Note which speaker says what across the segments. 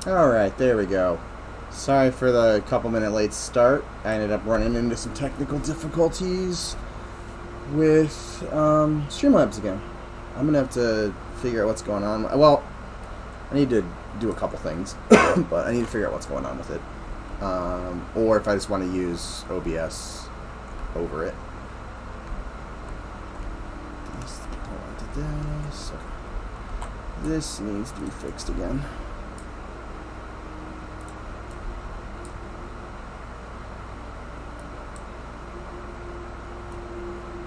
Speaker 1: Alright, there we go. Sorry for the couple-minute late start. I ended up running into some technical difficulties with Streamlabs again. I'm going to have to figure out what's going on. Well, I need to do a couple things, but I need to figure out what's going on with it. Or if I just want to use OBS over it. This needs to be fixed again.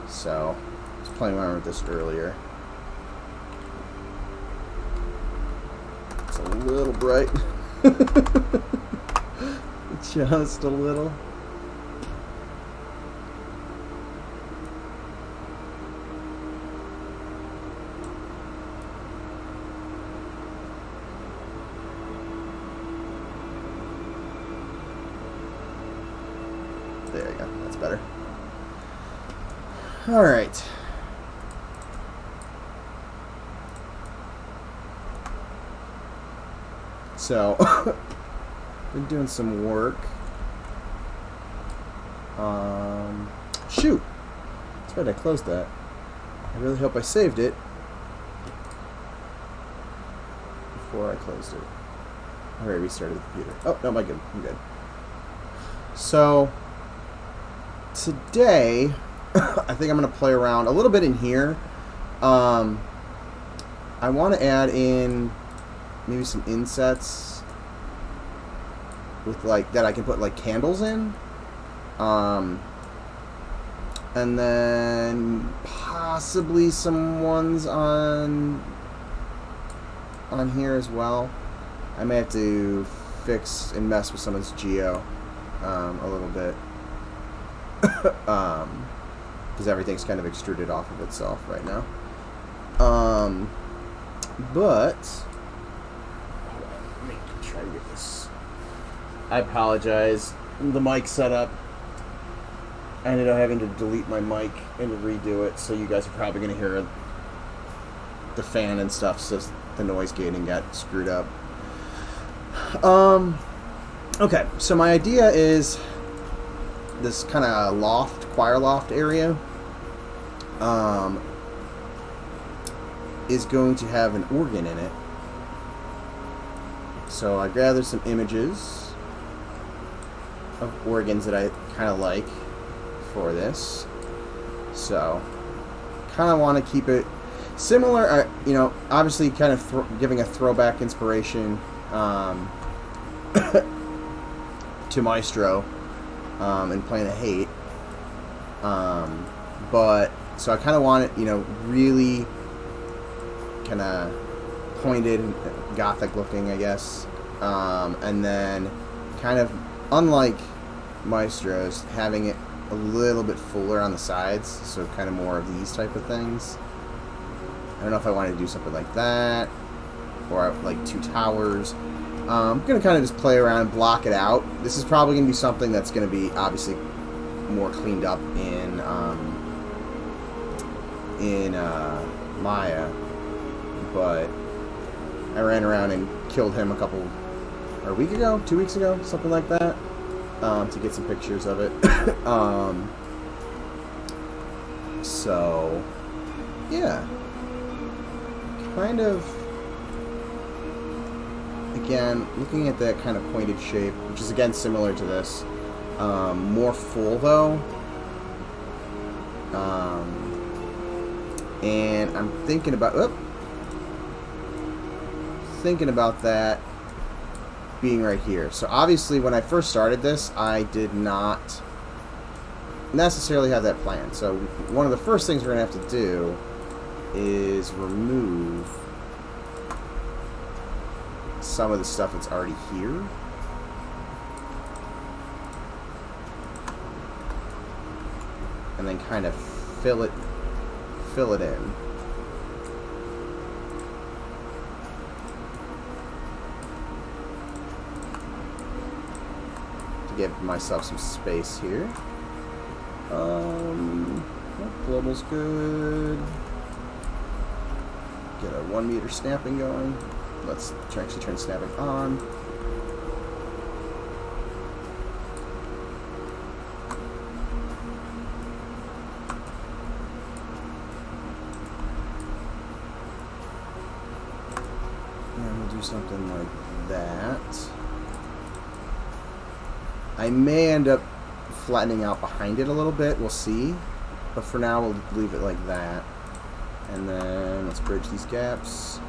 Speaker 1: So, I was playing around with this earlier. It's a little bright. Just a little. There you go. That's better. All right. So, been doing some work. Shoot. That's right, I closed that. I really hope I saved it before I closed it. I already restarted the computer. Oh, no, I'm good. So, today, I think I'm going to play around a little bit in here. I want to add in maybe some insets with like that I can put like candles in. And then possibly some ones on here as well. I may have to fix and mess with some of this geo a little bit. Because everything's kind of extruded off of itself right now. But let me try to get this. I apologize. The mic setup. I ended up having to delete my mic and redo it, so you guys are probably going to hear the fan and stuff, so the noise gating got screwed up. Okay, so my idea is this kind of loft, choir loft area is going to have an organ in it. So I gathered some images of organs that I kind of like for this. So kind of want to keep it similar, you know, obviously kind of giving a throwback inspiration to Maestro and Planet Hate. But so I kind of want it, you know, really kind of pointed, gothic looking, I guess. And then kind of unlike Maestro's, having it a little bit fuller on the sides, so kind of more of these type of things. I don't know if I want to do something like that, or like two towers. I'm going to kind of just play around and block it out. This is probably going to be something that's going to be obviously more cleaned up in Maya, but I ran around and killed him a week ago, 2 weeks ago, something like that, to get some pictures of it. So, yeah, kind of, again, looking at that kind of pointed shape, which is again similar to this, more full though, and I'm thinking about that being right here. So obviously when I first started this, I did not necessarily have that plan. So one of the first things we're going to have to do is remove some of the stuff that's already here. And then kind of fill it in. To give myself some space here. Global's good. Get a 1 meter snapping going. Let's actually turn snapping on. And we'll do something like that. I may end up flattening out behind it a little bit. We'll see. But for now, we'll leave it like that. And then let's bridge these gaps.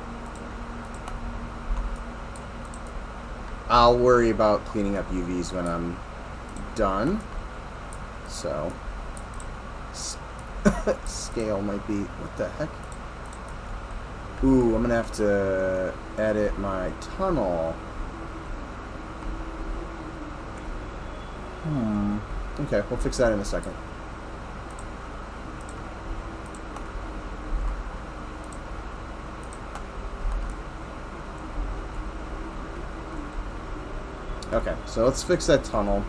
Speaker 1: I'll worry about cleaning up UVs when I'm done. So, scale might be... What the heck? Ooh, I'm gonna have to edit my tunnel. Okay, we'll fix that in a second. Okay, so let's fix that tunnel.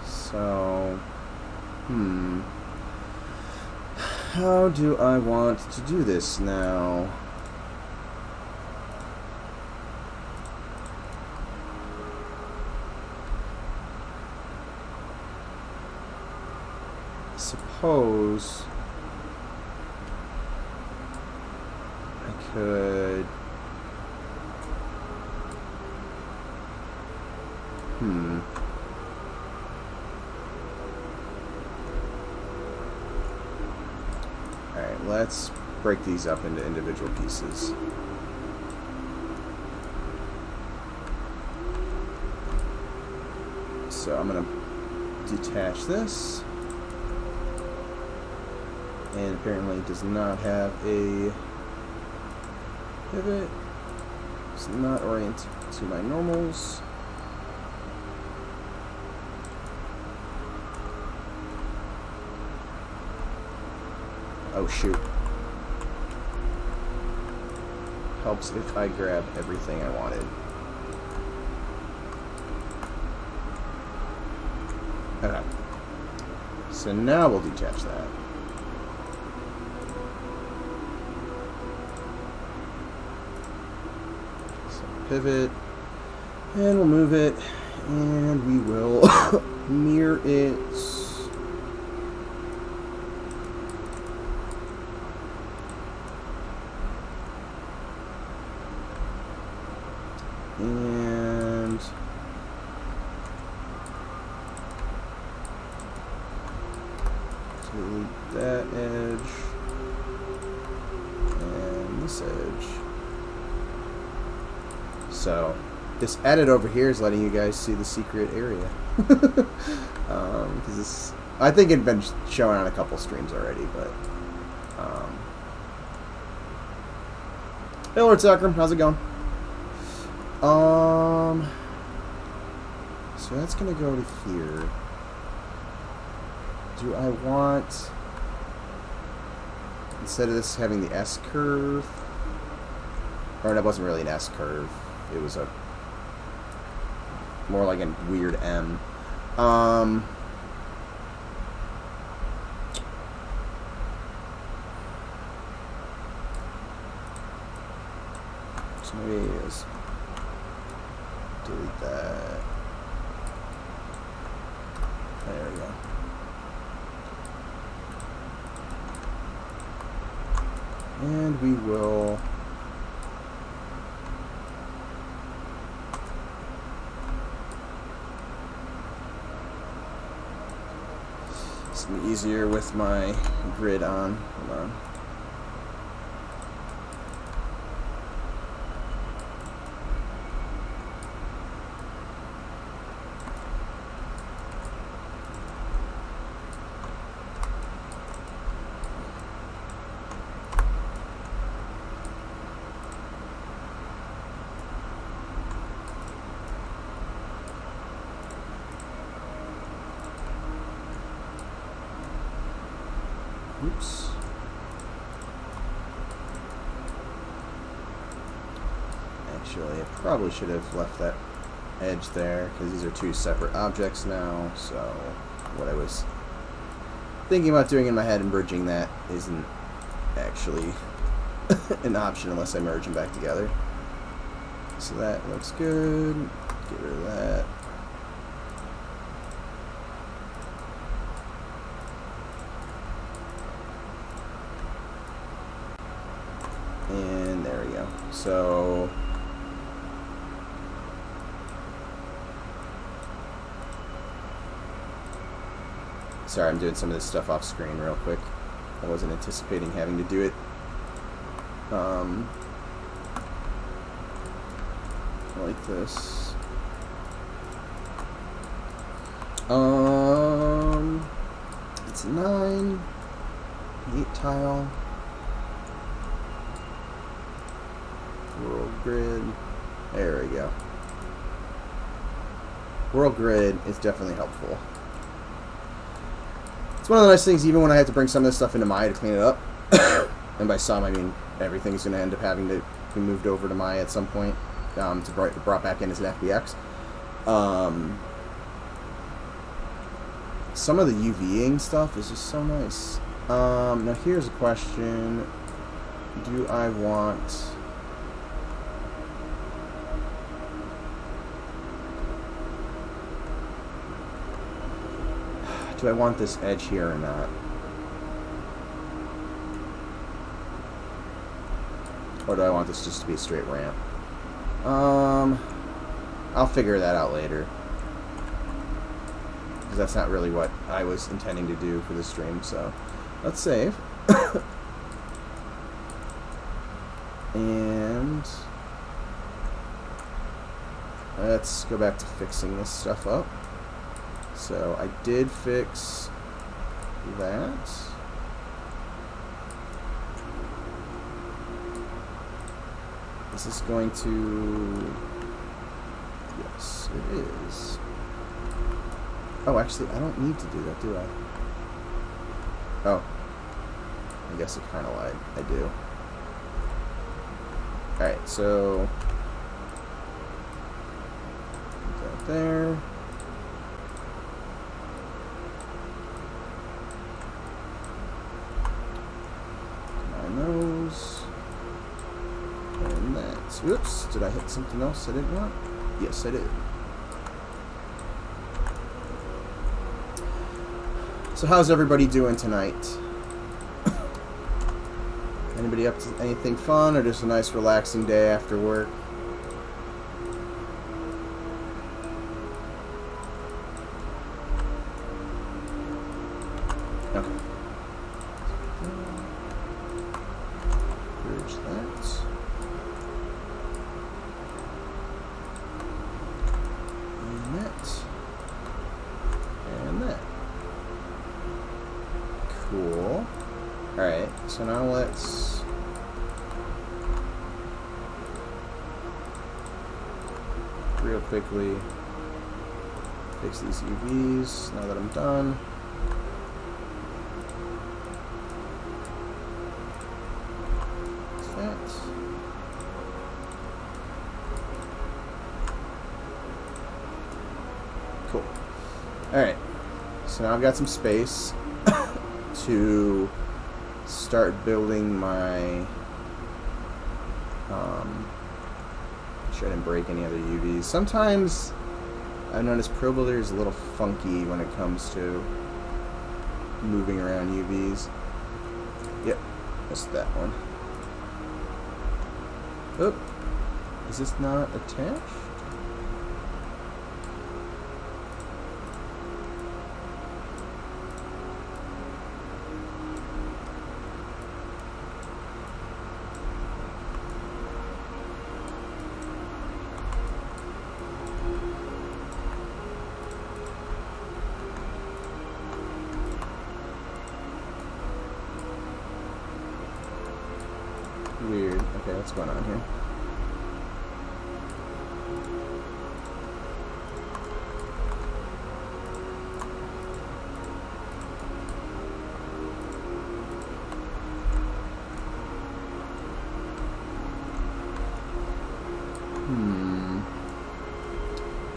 Speaker 1: So, how do I want to do this now? Suppose I could... Alright, let's break these up into individual pieces. So I'm going to detach this. And apparently does not have a pivot. It's not oriented to my normals. Oh shoot. Helps if I grab everything I wanted. Okay. So now we'll detach that. So pivot. And we'll move it. And we will mirror it. And delete that edge and this edge. So this edit over here is letting you guys see the secret area. Because this, I think it'd been shown on a couple streams already, but hey Lord Sacrum, how's it going? So that's gonna go to here. Do I want, instead of this having the S curve, or that wasn't really an S curve, it was a more like a weird M. So maybe it is. Delete that. There we go. And we will it's easier with my grid on. Hold on. Oops. Actually, I probably should have left that edge there, because these are two separate objects now, so what I was thinking about doing in my head and bridging that isn't actually an option unless I merge them back together. So that looks good. Get rid of that. So sorry, I'm doing some of this stuff off screen real quick. I wasn't anticipating having to do it. Like this. It's 9, 8 tile. World grid. There we go. World grid is definitely helpful. It's one of the nice things, even when I have to bring some of this stuff into Maya to clean it up. And by some, I mean everything's going to end up having to be moved over to Maya at some point, to brought back in as an FBX. Some of the UVing stuff is just so nice. Now here's a question. Do I want... Do I want this edge here or not? Or do I want this just to be a straight ramp? I'll figure that out later. Because that's not really what I was intending to do for this stream, so let's save. And let's go back to fixing this stuff up. So I did fix that. Is this going to... Yes, it is. Oh, actually, I don't need to do that, do I? Oh. I guess it kind of lied. I do. Alright, so... Put that there. Those and that. Oops, did I hit something else I didn't want? Yes, I did. So how's everybody doing tonight? Anybody up to anything fun, or just a nice relaxing day after work? Okay. Cool. Alright, so now let's real quickly fix these UVs now that I'm done. That. Cool. Alright, so now I've got some space to start building my sure I didn't break any other UVs. Sometimes I've noticed Pro Builder is a little funky when it comes to moving around UVs. Yep, just that one. Oh, is this not attached? Weird. Okay, what's going on here?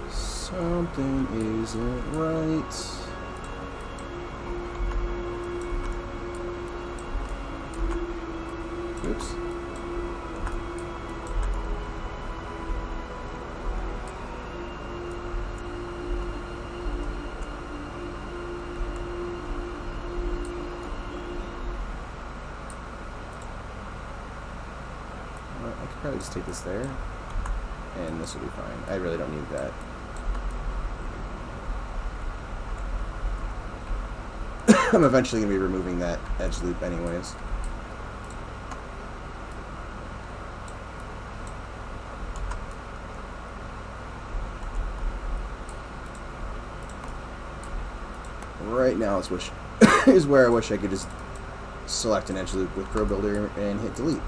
Speaker 1: Something isn't right. Oops. I Probably just take this there, and this will be fine. I really don't need that. I'm eventually going to be removing that edge loop anyways. Right now is where I wish I could just select an edge loop with Pro Builder and hit delete.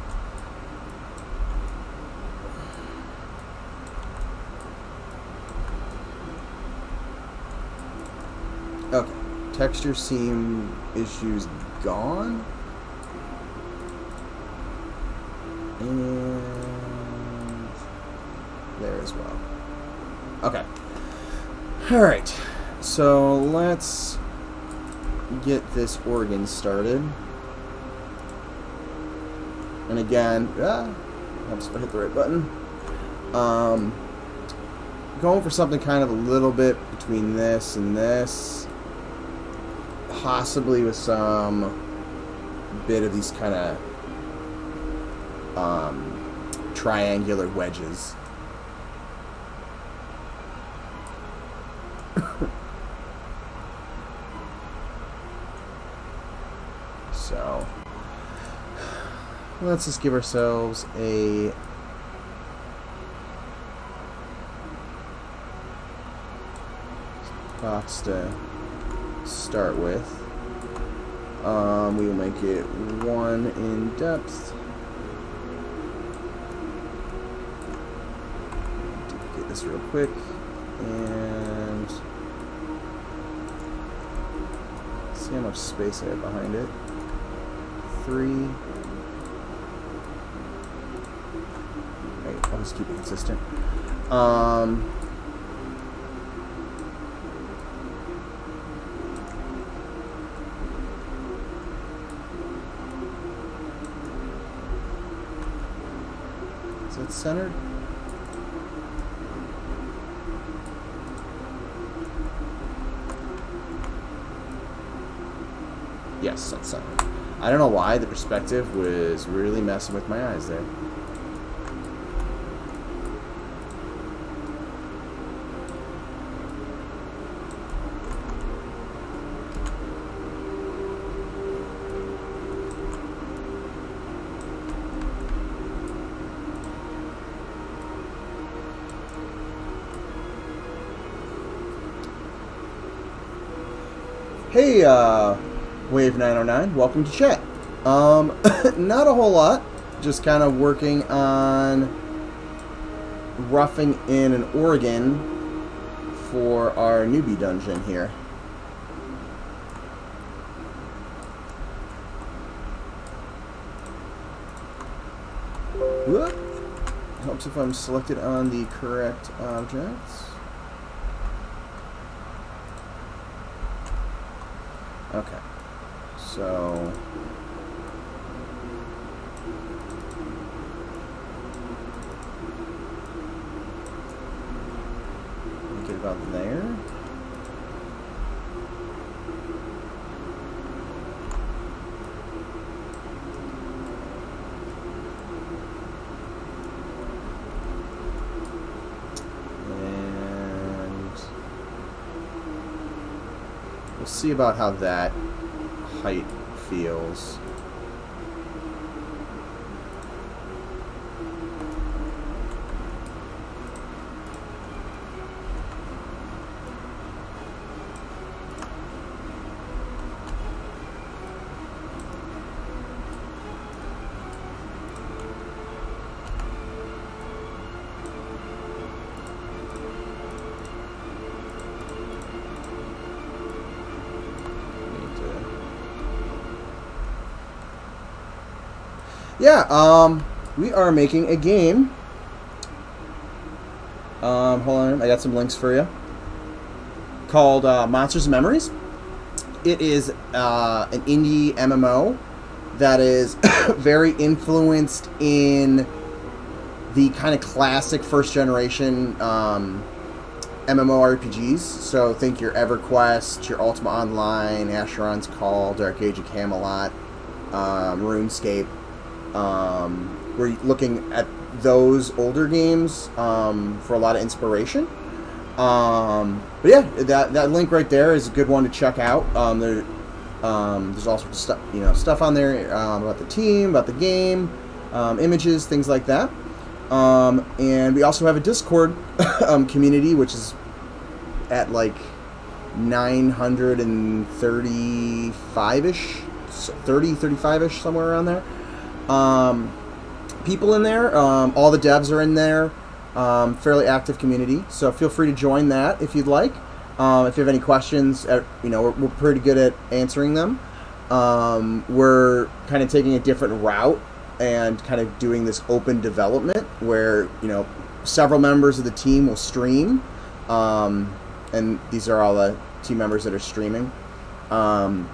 Speaker 1: Okay, texture seam issues gone. And there as well. Okay. Alright, so let's get this organ started. And again, helps if I hit the right button. Going for something kind of a little bit between this and this. Possibly with some bit of these kind of triangular wedges. So let's just give ourselves a box to start with. We will make it 1 in depth. Duplicate this real quick and see how much space I have behind it. 3. Right, I'll just keep it consistent. Is that centered? Yes, that's centered. I don't know why the perspective was really messing with my eyes there. Hey, Wave 909, welcome to chat. Not a whole lot, just kind of working on roughing in an organ for our newbie dungeon here. Whoop. Helps if I'm selected on the correct objects. Okay, so make it about there. We'll see about how that height feels. Yeah, we are making a game. Hold on, I got some links for you. Called Monsters and Memories. It is an indie MMO that is very influenced in the kind of classic first generation MMORPGs. So think your EverQuest, your Ultima Online, Asheron's Call, Dark Age of Camelot, RuneScape. We're looking at those older games for a lot of inspiration. But yeah, that link right there is a good one to check out. There's also stuff on there about the team, about the game, images, things like that. And we also have a Discord community, which is at like 935-ish, 35-ish, somewhere around there. People in there, all the devs are in there. Fairly active community, so feel free to join that if you'd like. If you have any questions, we're pretty good at answering them. We're kind of taking a different route and kind of doing this open development where, several members of the team will stream. And these are all the team members that are streaming. And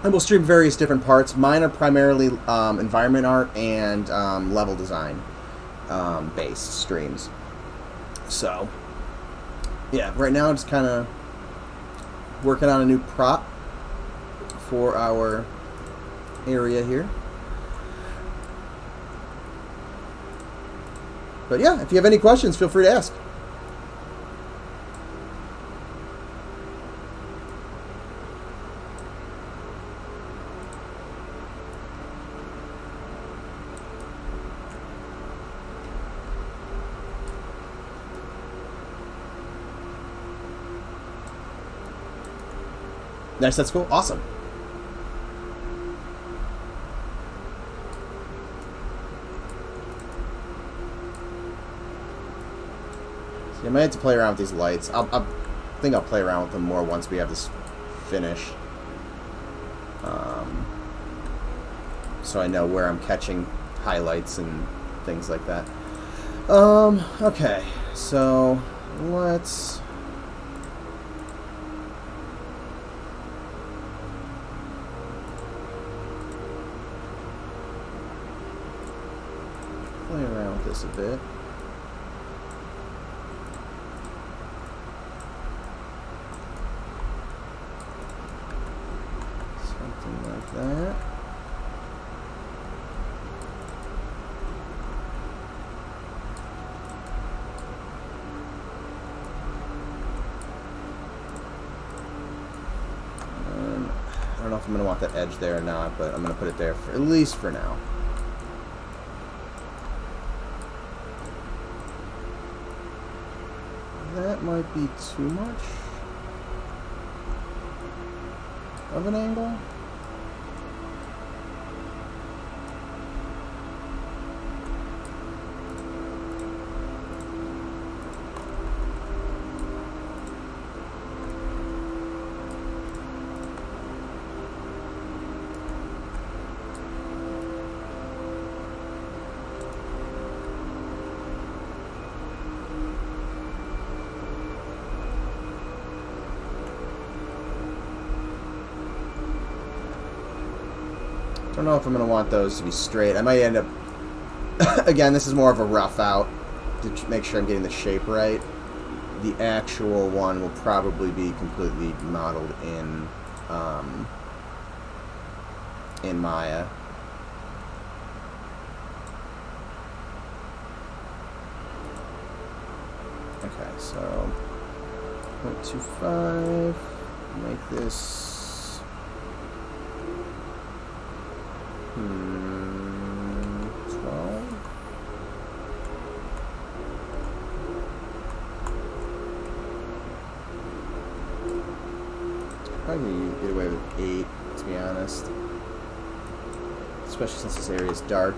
Speaker 1: we'll stream various different parts. Mine are primarily environment art and level design based streams. So, yeah, right now I'm just kind of working on a new prop for our area here. But yeah, if you have any questions, feel free to ask. Nice, that's cool. Awesome. See, I might have to play around with these lights. I think I'll play around with them more once we have this finished. So I know where I'm catching highlights and things like that. Okay, so let's... play around with this a bit. Something like that. I don't know if I'm going to want that edge there or not, but I'm going to put it there for, at least for now. That might be too much of an angle. I don't know if I'm going to want those to be straight. I might end up... Again, this is more of a rough out to make sure I'm getting the shape right. The actual one will probably be completely modeled in Maya. Okay, so 0.25. Make this 12. Probably get away with 8, to be honest. Especially since this area is dark.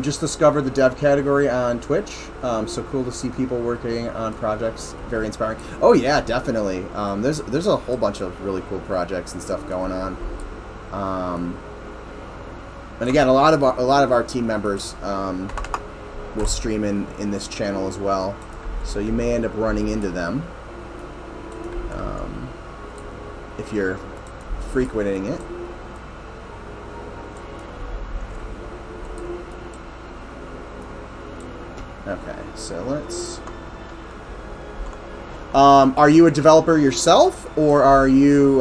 Speaker 1: Just discovered the dev category on Twitch. So cool to see people working on projects. Very inspiring. Oh yeah, definitely. There's a whole bunch of really cool projects and stuff going on. And again, a lot of our team members will stream in this channel as well, so you may end up running into them if you're frequenting it. Okay, so let's... are you a developer yourself, or are you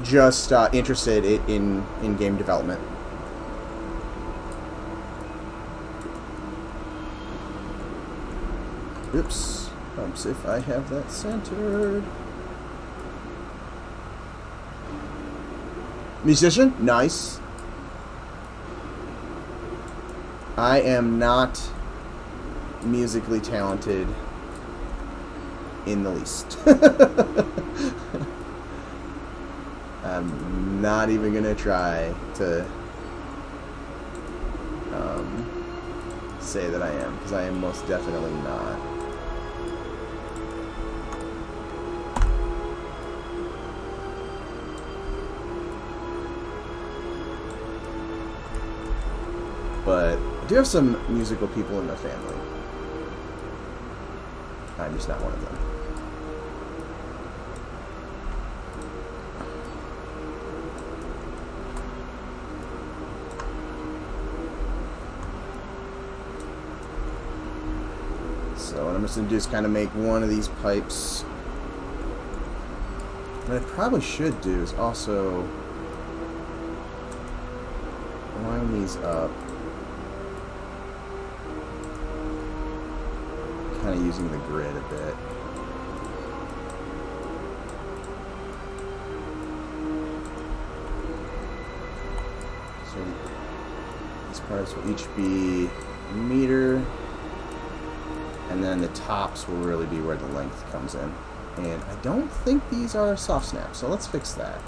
Speaker 1: just interested in game development? Oops. Oops, if I have that centered. Musician? Nice. I am not musically talented in the least. I'm not even gonna try to say that I am, because I am most definitely not. But I do have some musical people in my family. I'm just not one of them. So what I'm just going to do is kind of make one of these pipes. What I probably should do is also line these up. Kind of using the grid a bit. So these parts will each be a meter, and then the tops will really be where the length comes in. And I don't think these are soft snaps, so let's fix that.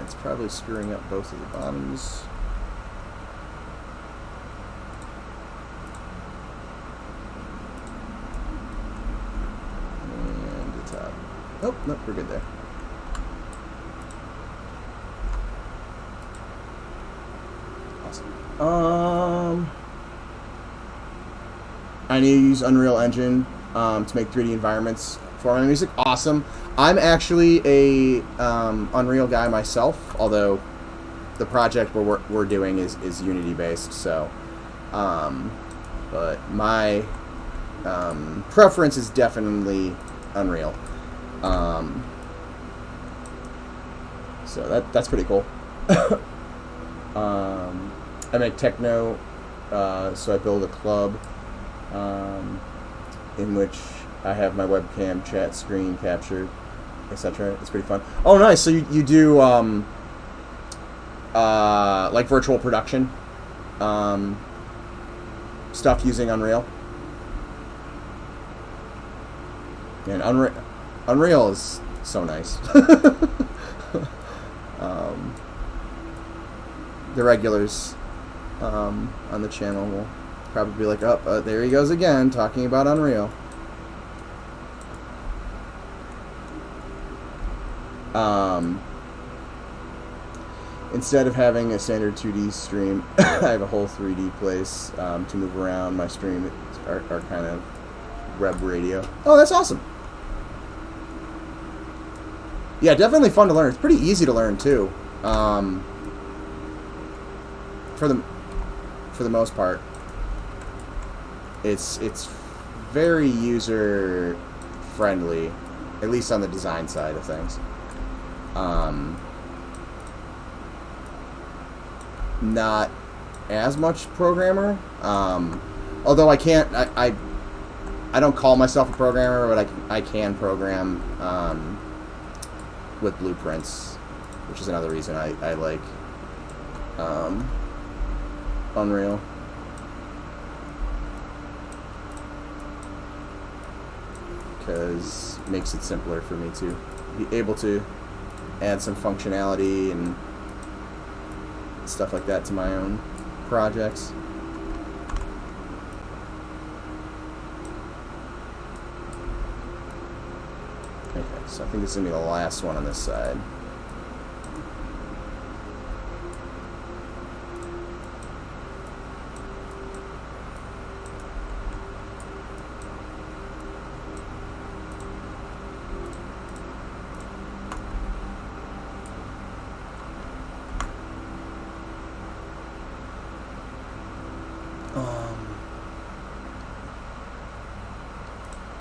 Speaker 1: It's probably screwing up both of the bottoms. And the top. Oh, nope, we're good there. Awesome. I need to use Unreal Engine to make 3D environments for my music. Awesome. I'm actually a Unreal guy myself, although the project we're doing is Unity based. So, but my preference is definitely Unreal. So that's pretty cool. I make techno, so I build a club in which I have my webcam, chat screen captured, etc. It's pretty fun. Oh, nice. So you do like virtual production stuff using Unreal. And Unreal is so nice. The regulars on the channel will probably be like, oh, there he goes again, talking about Unreal. Instead of having a standard 2D stream, I have a whole 3D place to move around. My stream are kind of web radio. Oh, that's awesome. Yeah, definitely fun to learn. It's pretty easy to learn too. For the most part, it's very user friendly, at least on the design side of things. Not as much programmer, although I can't. I don't call myself a programmer, but I can program with blueprints, which is another reason I like Unreal. Because it makes it simpler for me to be able to add some functionality and stuff like that to my own projects. Okay, so I think this is going to be the last one on this side.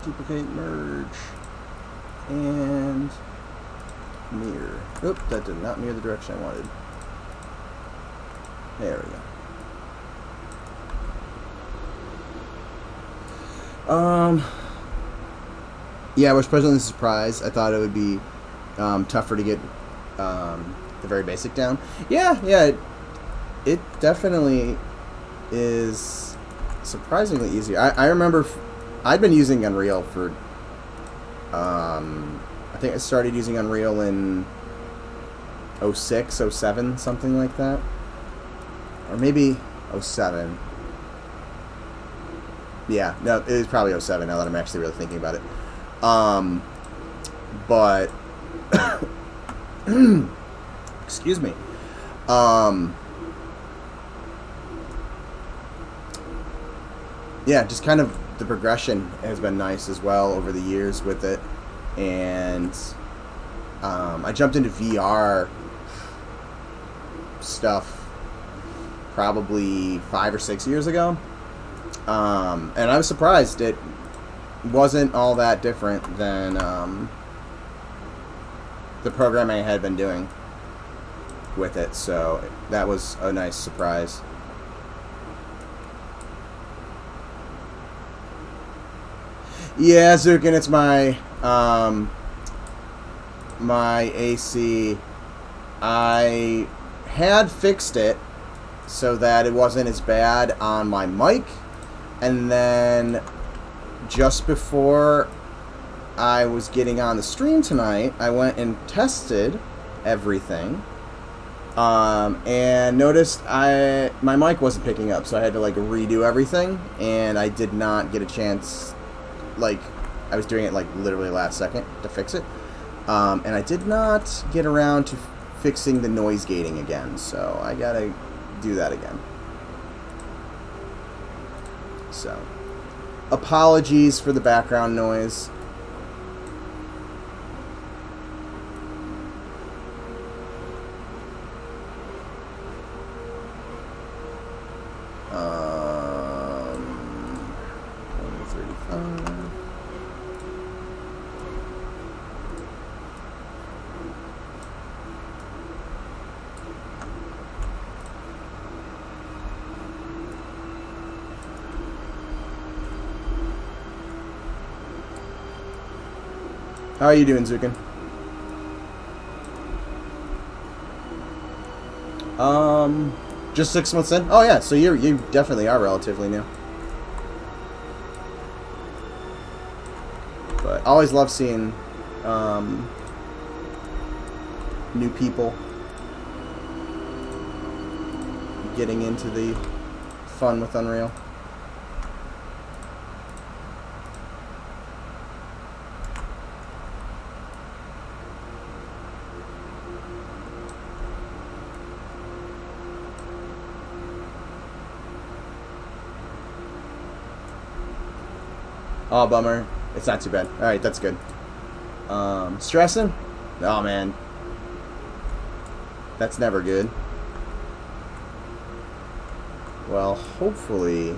Speaker 1: Duplicate, merge, and mirror. Oop, that did not mirror the direction I wanted. There we go. Yeah, I was pleasantly surprised. I thought it would be tougher to get the very basic down. Yeah, it definitely is surprisingly easy. I remember I'd been using Unreal for I think I started using Unreal in 06, 07, something like that. Or maybe 07. Yeah, no, it was probably 07 now that I'm actually really thinking about it. But excuse me. Yeah, just kind of the progression has been nice as well over the years with it. And I jumped into VR stuff probably 5 or 6 years ago. And I was surprised it wasn't all that different than the programming I had been doing with it. So that was a nice surprise. Yeah, Zukin, it's my my AC. I had fixed it so that it wasn't as bad on my mic, and then just before I was getting on the stream tonight, I went and tested everything, and noticed my mic wasn't picking up, so I had to like redo everything, and I did not get a chance. Like, I was doing it like literally last second to fix it, and I did not get around to fixing the noise gating again, so I gotta do that again. So, apologies for the background noise. How are you doing, Zukin? Just 6 months in? Oh yeah, so you definitely are relatively new. But I always love seeing new people getting into the fun with Unreal. Oh, bummer. It's not too bad. Alright, that's good. Stressing? Oh, man. That's never good. Well, hopefully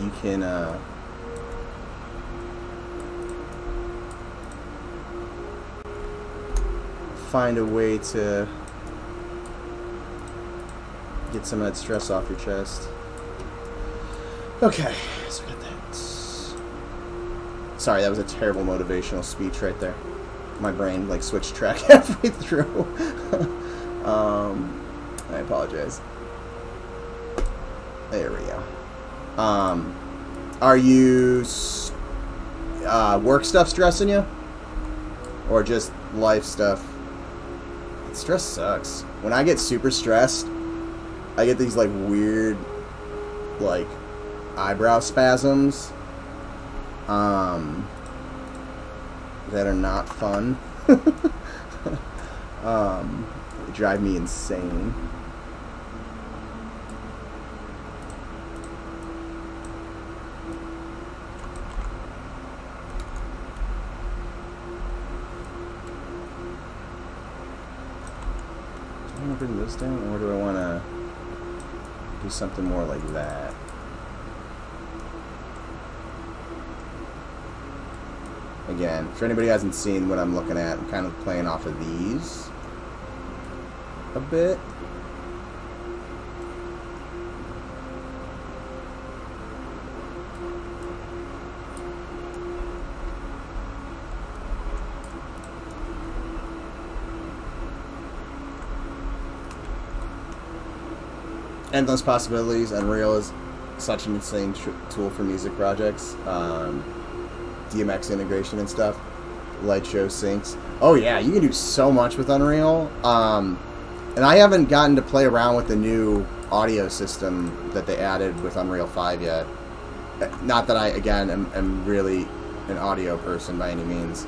Speaker 1: you can, find a way to get some of that stress off your chest. Okay, so we got that. Sorry, that was a terrible motivational speech right there. My brain like switched track halfway through. I apologize. There we go. Are you work stuff stressing you, or just life stuff? Stress sucks. When I get super stressed, I get these like weird, like, eyebrow spasms that are not fun. They drive me insane. Do I want to bring this down, or do I want to do something more like that? Again, for anybody who hasn't seen what I'm looking at, I'm kind of playing off of these a bit. Endless possibilities. Unreal is such an insane tool for music projects. DMX integration and stuff. Light show syncs. Oh yeah, you can do so much with Unreal. And I haven't gotten to play around with the new audio system that they added with Unreal 5 yet. Not that I, again, am really an audio person by any means.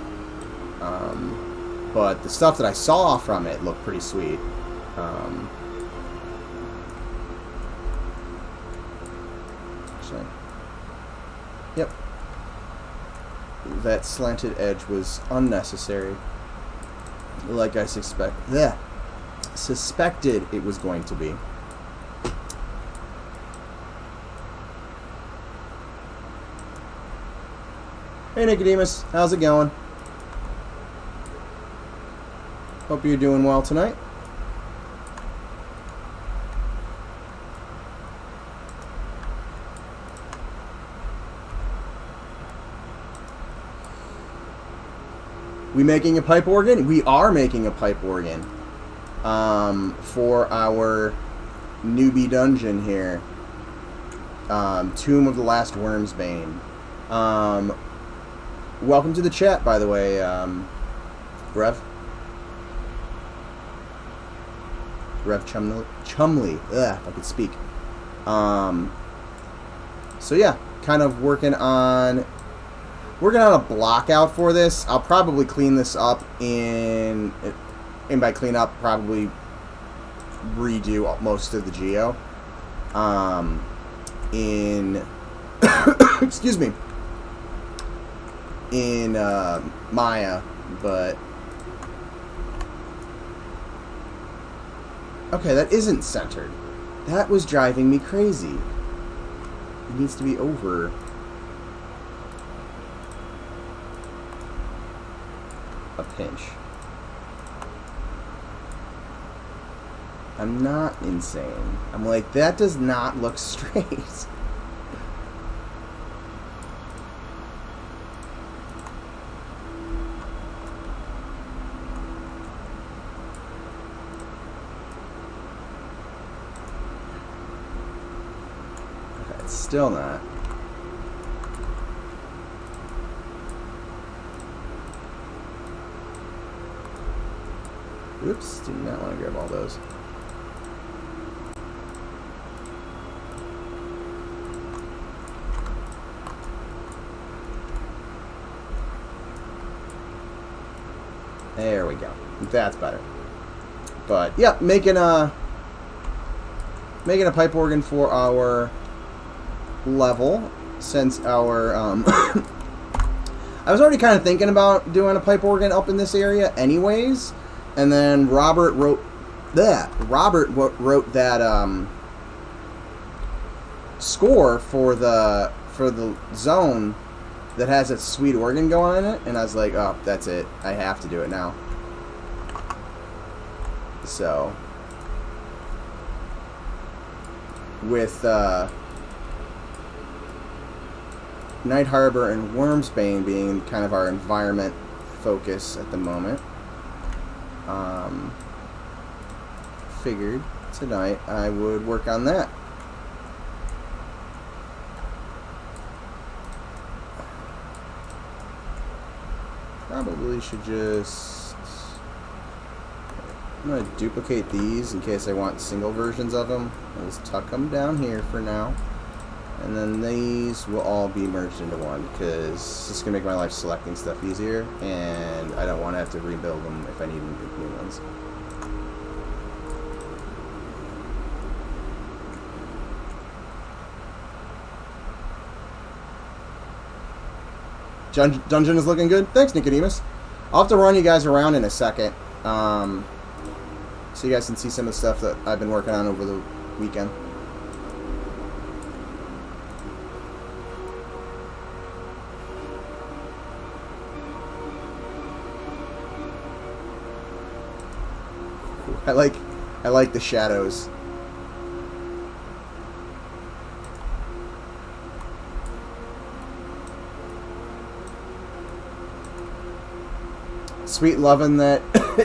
Speaker 1: But the stuff that I saw from it looked pretty sweet. Yep. That slanted edge was unnecessary. Like I suspected it was going to be. Hey Nicodemus, how's it going? Hope you're doing well tonight. We making a pipe organ? We are making a pipe organ for our newbie dungeon here. Tomb of the Last Wyrmsbane. Welcome to the chat, by the way, Rev Chumley. Ugh, if I could speak. So yeah, kind of working on a block out for this. I'll probably clean this up and by clean up, probably redo most of the geo in excuse me, in Maya, but okay, that isn't centered. That was driving me crazy. It needs to be over. A pinch. I'm not insane. I'm like, that does not look straight. Okay, it's still not. Oops, did not want to grab all those. There we go. That's better. But yeah, making a pipe organ for our level, since our I was already kind of thinking about doing a pipe organ up in this area anyways. And then Robert wrote that score for the zone that has a sweet organ going in it, and I was like, oh, that's it. I have to do it now. So with Night Harbor and Wyrmsbane being kind of our environment focus at the moment, figured tonight I would work on that. Probably should just... I'm going to duplicate these in case I want single versions of them. I'll just tuck them down here for now. And then these will all be merged into one, because it's just going to make my life selecting stuff easier, and I don't want to have to rebuild them if I need new ones. Dungeon is looking good. Thanks, Nicodemus. I'll have to run you guys around in a second, so you guys can see some of the stuff that I've been working on over the weekend. I like the shadows. Sweet loving that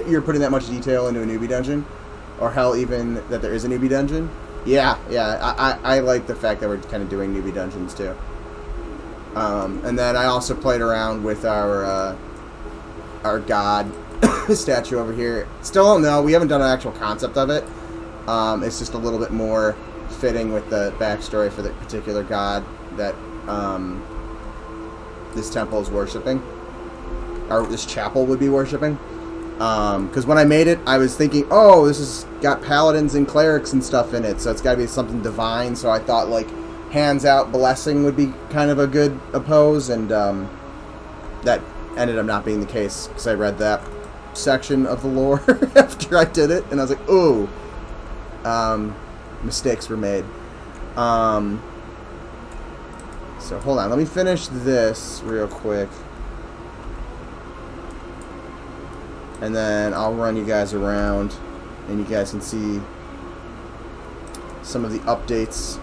Speaker 1: you're putting that much detail into a newbie dungeon, or hell, even that there is a newbie dungeon. Yeah, I like the fact that we're kind of doing newbie dungeons too. And then I also played around with our god statue over here. Still don't know. We haven't done an actual concept of it. It's just a little bit more fitting with the backstory for the particular god that this temple is worshipping, or this chapel would be worshipping. Because when I made it, I was thinking, oh, this has got paladins and clerics and stuff in it, so it's got to be something divine. So I thought, like, hands out blessing would be kind of a good oppose, and that ended up not being the case because I read that section of the lore after I did it, and I was like, ooh, mistakes were made. So hold on, let me finish this real quick, and then I'll run you guys around and you guys can see some of the updates.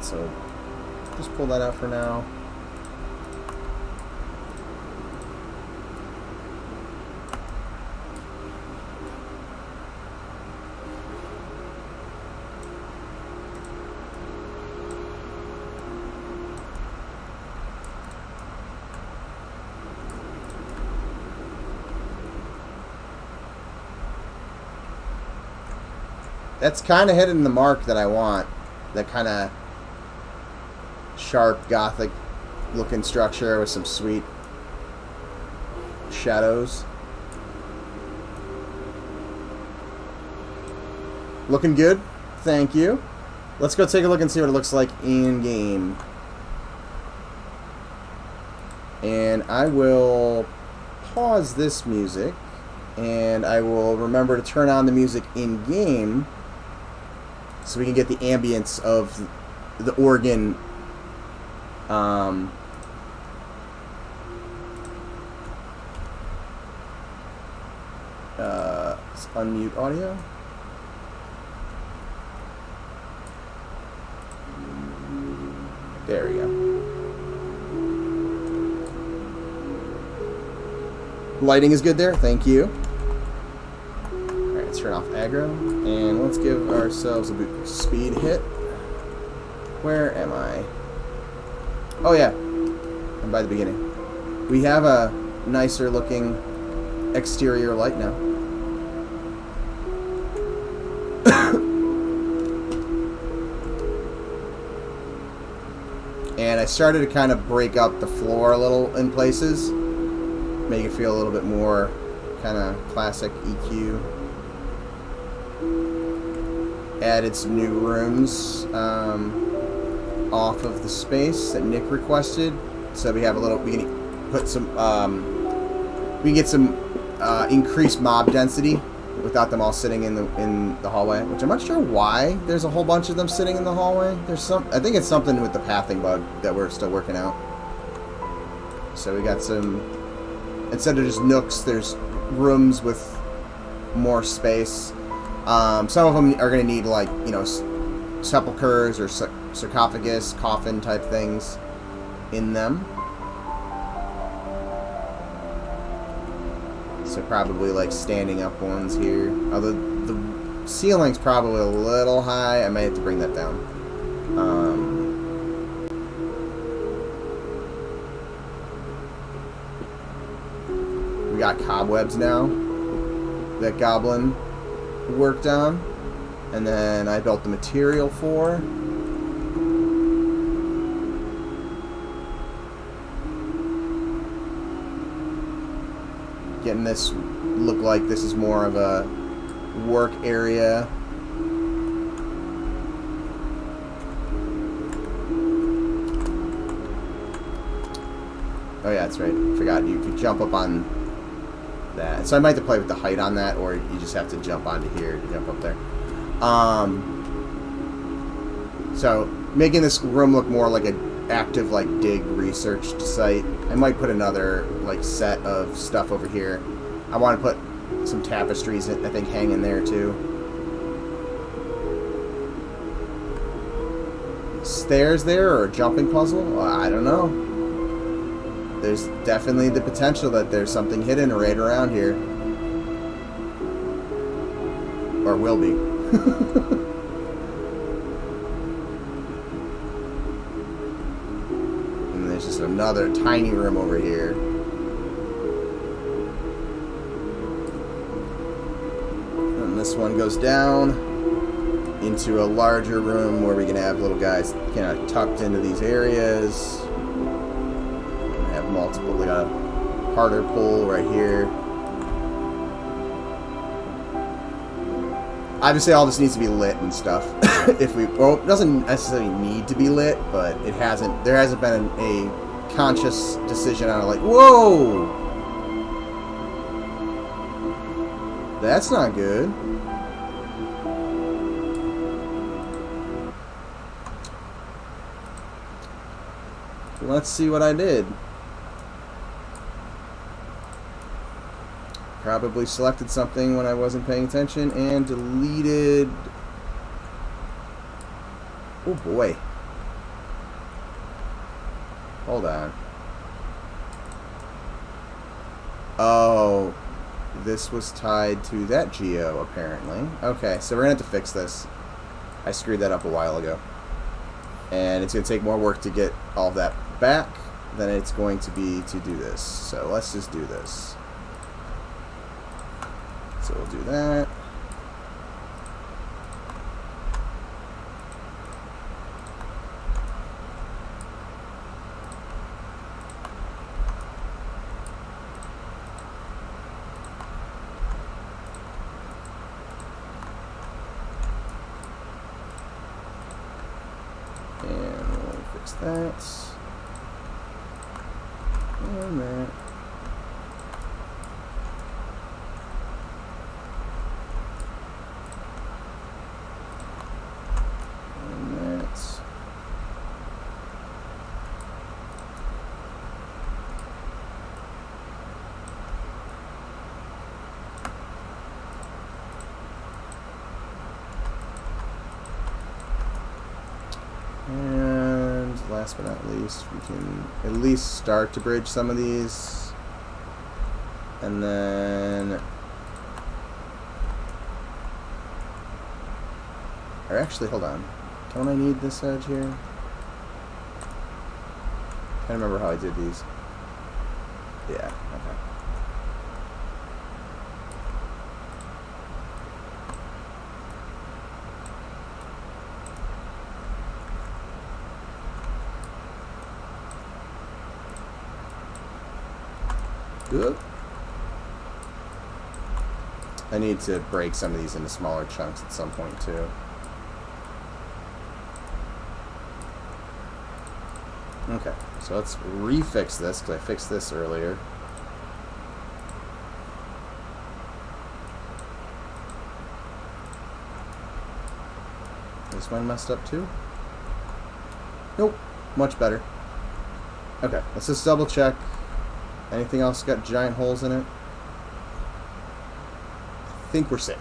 Speaker 1: So just pull that out for now. That's kind of hitting the mark that I want. That kind of sharp gothic looking structure with some sweet shadows. Looking good, thank you. Let's go take a look and see what it looks like in game. And I will pause this music, and I will remember to turn on the music in game so we can get the ambience of the organ. Let's unmute audio. There we go. Lighting is good there, thank you. Alright, let's turn off aggro, and let's give ourselves a speed hit. Where am I? Oh yeah, I'm by the beginning. We have a nicer looking exterior light now. And I started to kind of break up the floor a little in places, make it feel a little bit more kind of classic EQ. Added some new rooms off of the space that Nick requested, so we have a little. We can put some. We can get some increased mob density without them all sitting in the hallway. Which I'm not sure why there's a whole bunch of them sitting in the hallway. There's some. I think it's something with the pathing bug that we're still working out. So we got some. Instead of just nooks, there's rooms with more space. Some of them are going to need, like, you know, sepulchers or sarcophagus, coffin type things in them. So probably like standing up ones here. Although the ceiling's probably a little high, I might have to bring that down. We got cobwebs now that Goblin worked on, and then I built the material for. Getting this look like this is more of a work area. Oh yeah, that's right. Forgot you could jump up on that. So I might have to play with the height on that, or you just have to jump onto here to jump up there. So making this room look more like an active, like, dig research site. I might put another, like, set of stuff over here. I want to put some tapestries, I think, hanging there too. Stairs there, or a jumping puzzle? Well, I don't know. There's definitely the potential that there's something hidden right around here. Or will be. And there's just another tiny room over here. And this one goes down into a larger room where we can have little guys kind of tucked into these areas. And have multiple. We got a harder pull right here. Obviously, all this needs to be lit and stuff. Well, it doesn't necessarily need to be lit, but it hasn't. There hasn't been a conscious decision on it. Like, whoa, that's not good. Let's see what I did. Probably selected something when I wasn't paying attention and deleted. Oh boy. Hold on. Oh, this was tied to that geo apparently. Okay, so we're gonna have to fix this. I screwed that up a while ago. And it's gonna take more work to get all that back than it's going to be to do this. So let's just do this. So we'll do that. And we'll fix that. And that. And last but not least, we can at least start to bridge some of these. And then... Or actually, hold on. Don't I need this edge here? I can't remember how I did these. Yeah, okay. Good. I need to break some of these into smaller chunks at some point too. Okay, so let's refix this because I fixed this earlier. This one messed up too? Nope, much better. Okay, let's just double check. Anything else got giant holes in it? I think we're safe.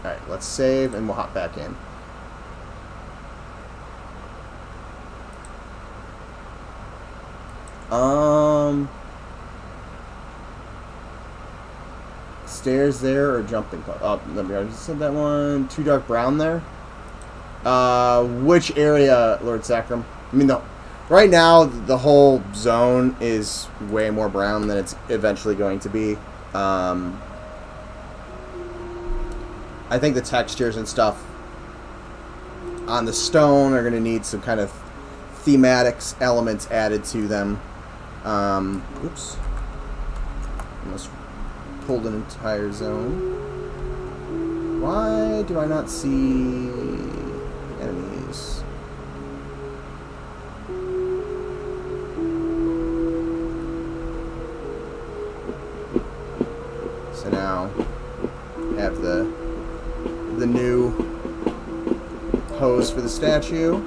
Speaker 1: Alright, let's save and we'll hop back in. Stairs there or jumping? Oh, let me already said that one. Too dark brown there. Which area, Lord Sacrum? I mean, right now the whole zone is way more brown than it's eventually going to be. I think the textures and stuff on the stone are going to need some kind of thematics elements added to them. Oops. Almost pulled an entire zone. Why do I not see enemies? the new pose for the statue.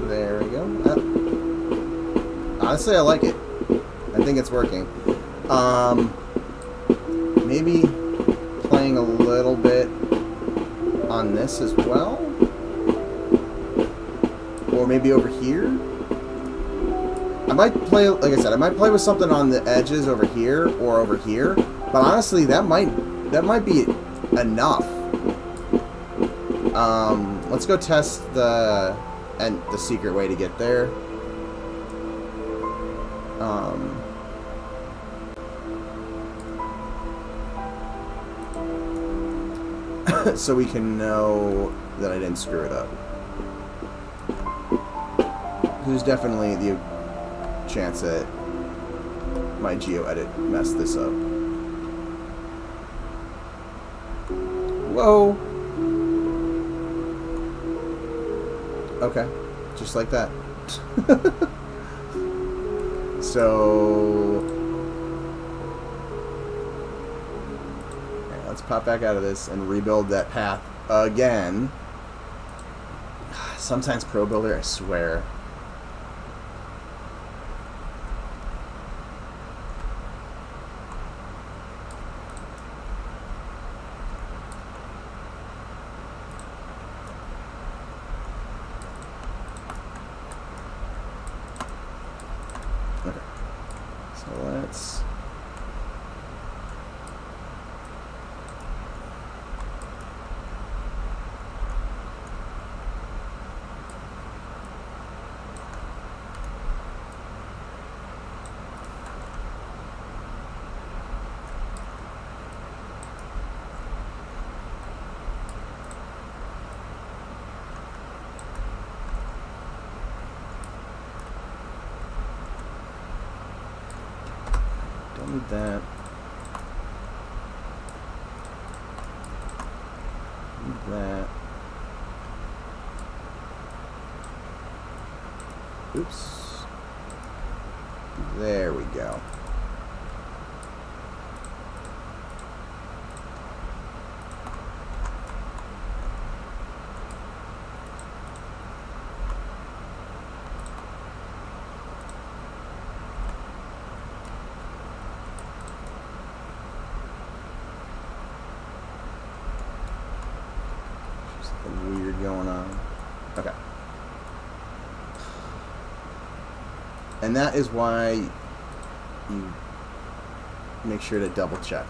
Speaker 1: There we go. Honestly, I like it. I think it's working. Maybe playing a little bit on this as well, or maybe over here. I might play, like I said, I might play with something on the edges over here or over here. But honestly, that might be enough. Let's go test the secret way to get there. So we can know that I didn't screw it up. There's definitely the chance that my geo-edit messed this up. Whoa! Okay, just like that. So... let's pop back out of this and rebuild that path again. Sometimes Pro Builder, I swear. Okay. So let's... don't need that. Need that. Oops. There we go. Something weird going on. Okay. And that is why you make sure to double check.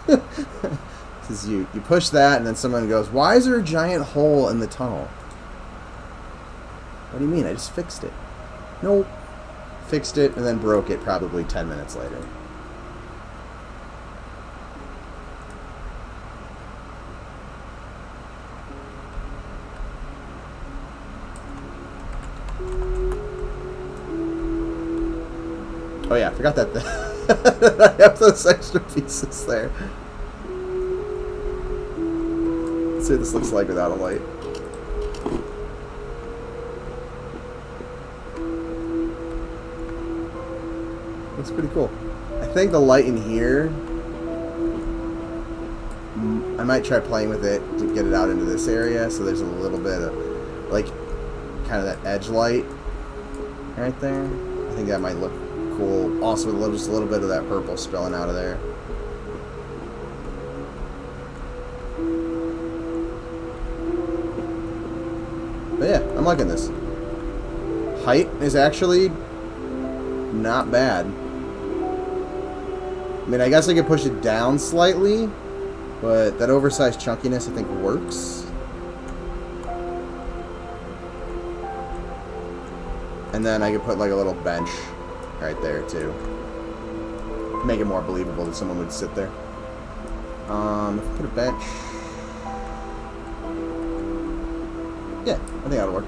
Speaker 1: Because you push that and then someone goes, why is there a giant hole in the tunnel? What do you mean? I just fixed it. Nope. Fixed it and then broke it probably 10 minutes later. Oh yeah, I forgot that I have those extra pieces there. Let's see what this looks like without a light. Looks pretty cool. I think the light in here, I might try playing with it to get it out into this area, so there's a little bit of, like, kind of that edge light right there. I think that might look cool. Also, just a little bit of that purple spilling out of there. But yeah, I'm liking this. Height is actually not bad. I mean, I guess I could push it down slightly, but that oversized chunkiness I think works. And then I could put like a little bench right there too. Make it more believable that someone would sit there. If I put a bench... yeah, I think that'll work.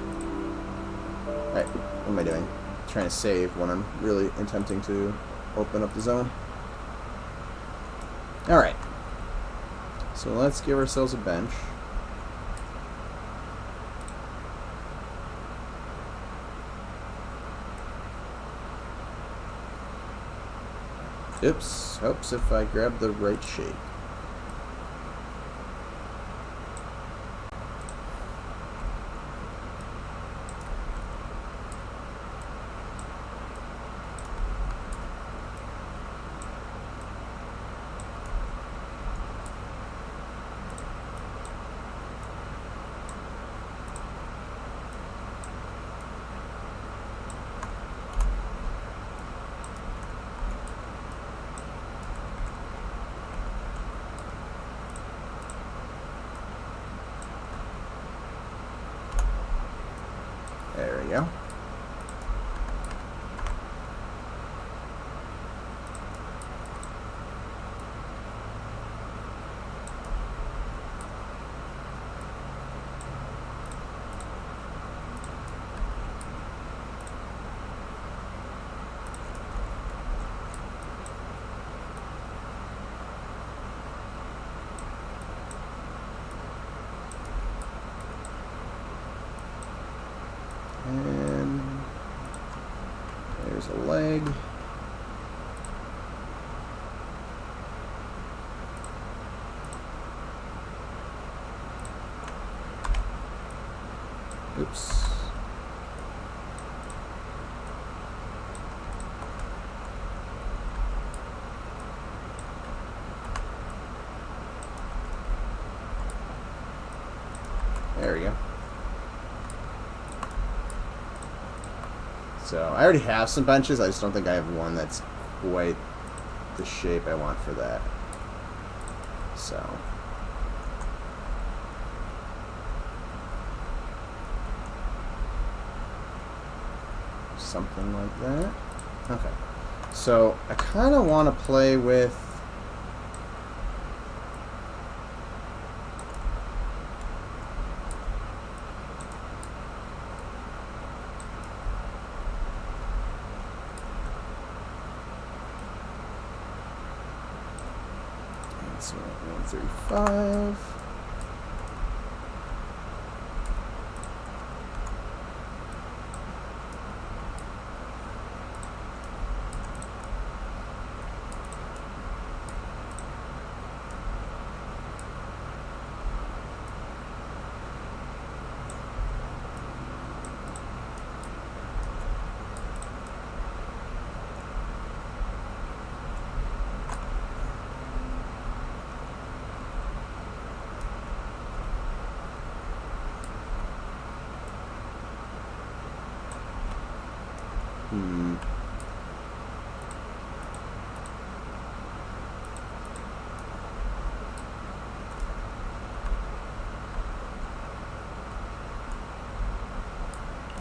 Speaker 1: Alright, what am I doing? Trying to save when I'm really attempting to open up the zone. Alright. So let's give ourselves a bench. . Oops. Helps if I grab the right shape. There we go. And there's a leg. Oops. There we go. So I already have some benches. I just don't think I have one that's quite the shape I want for that. So something like that. Okay. So I kind of want to play with so 135.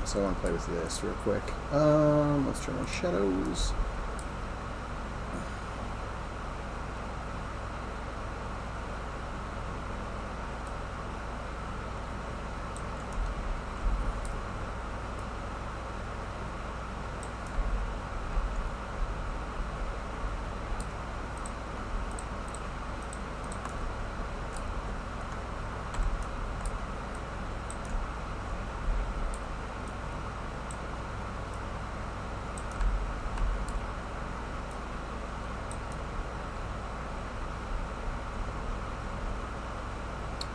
Speaker 1: So I want to play with this real quick. Let's turn on shadows.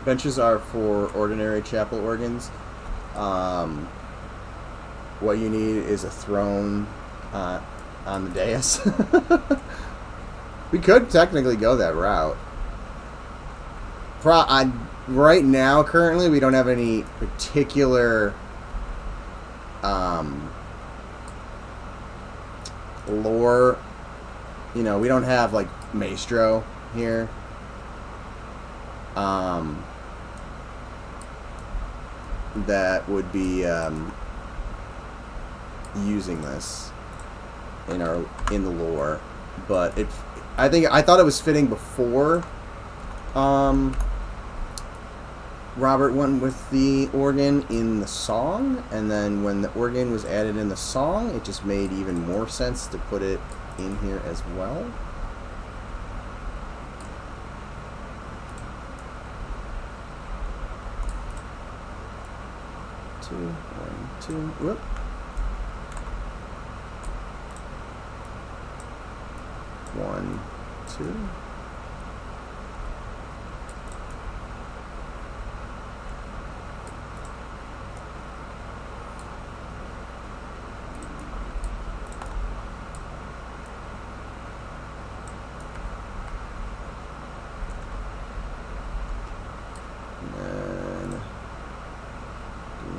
Speaker 1: Benches are for ordinary chapel organs. What you need is a throne on the dais. We could technically go that route. Right now, currently, we don't have any particular lore. You know, we don't have, like, Maestro here. That would be using this in the lore, but I thought it was fitting before Robert went with the organ in the song, and then when the organ was added in the song, it just made even more sense to put it in here as well. Two, whoop. One, too.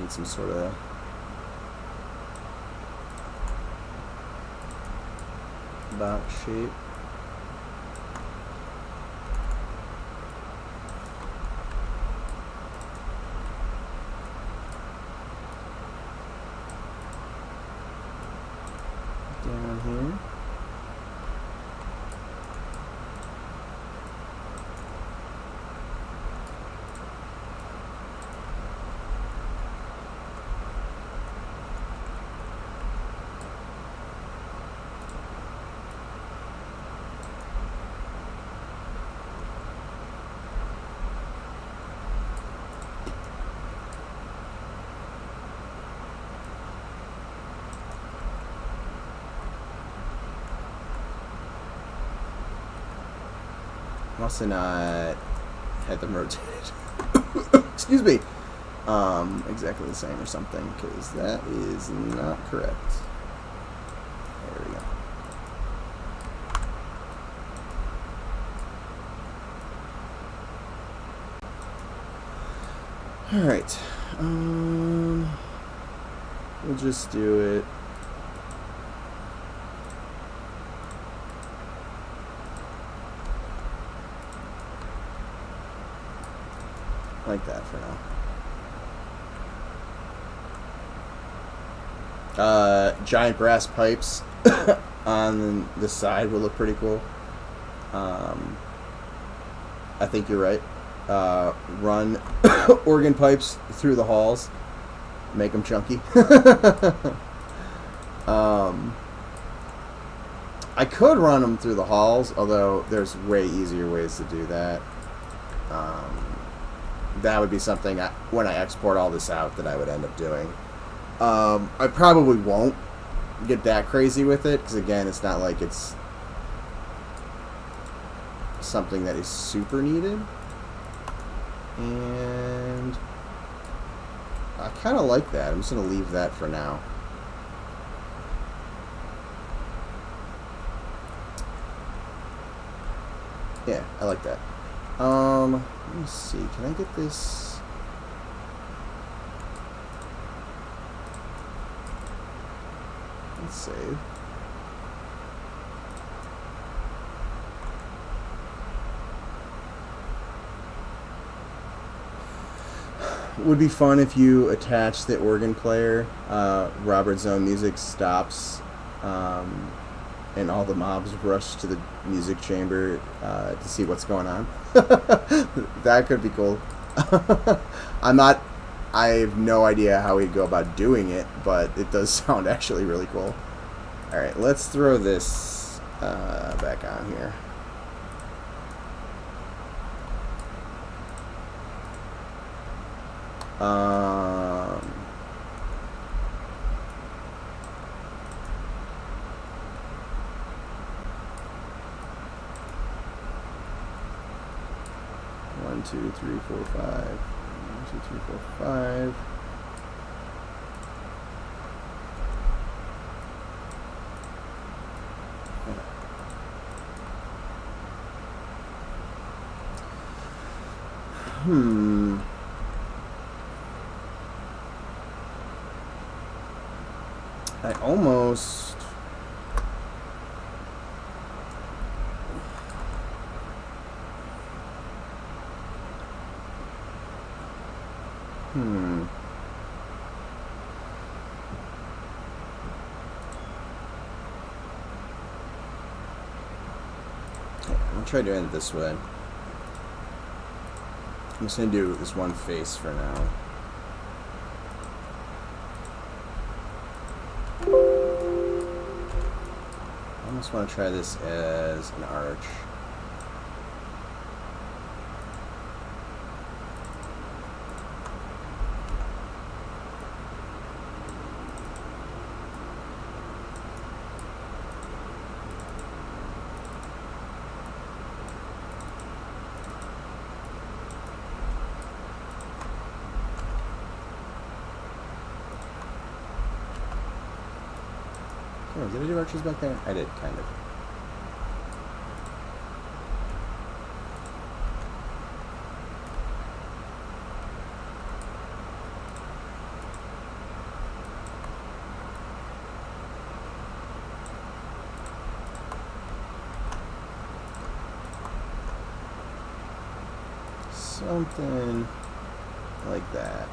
Speaker 1: Some sort of box shape. Down here. Must have not had them rotated. Excuse me. Exactly the same or something, because that is not correct. There we go. Alright. We'll just do it. Like that for now. Giant brass pipes on the side will look pretty cool. I think you're right. Run organ pipes through the halls. Make them chunky. I could run them through the halls, although there's way easier ways to do that. That would be something, when I export all this out, that I would end up doing. I probably won't get that crazy with it, because again, it's not like it's something that is super needed. And I kind of like that. I'm just going to leave that for now. Yeah, I like that. Let me see. Can I get this? Let's save. Would be fun if you attach the organ player. Robert's own music stops, and all the mobs rush to the music chamber to see what's going on. That could be cool. I have no idea how we'd go about doing it, but it does sound actually really cool. Alright, let's throw this back on here. One, two, three, four, five. 1, 2, 3, 4, 5. I almost... I'll try doing it this way. I'm just going to do this one face for now. I almost want to try this as an arch. Oh, did I do arches back there? I did, kind of. Something like that.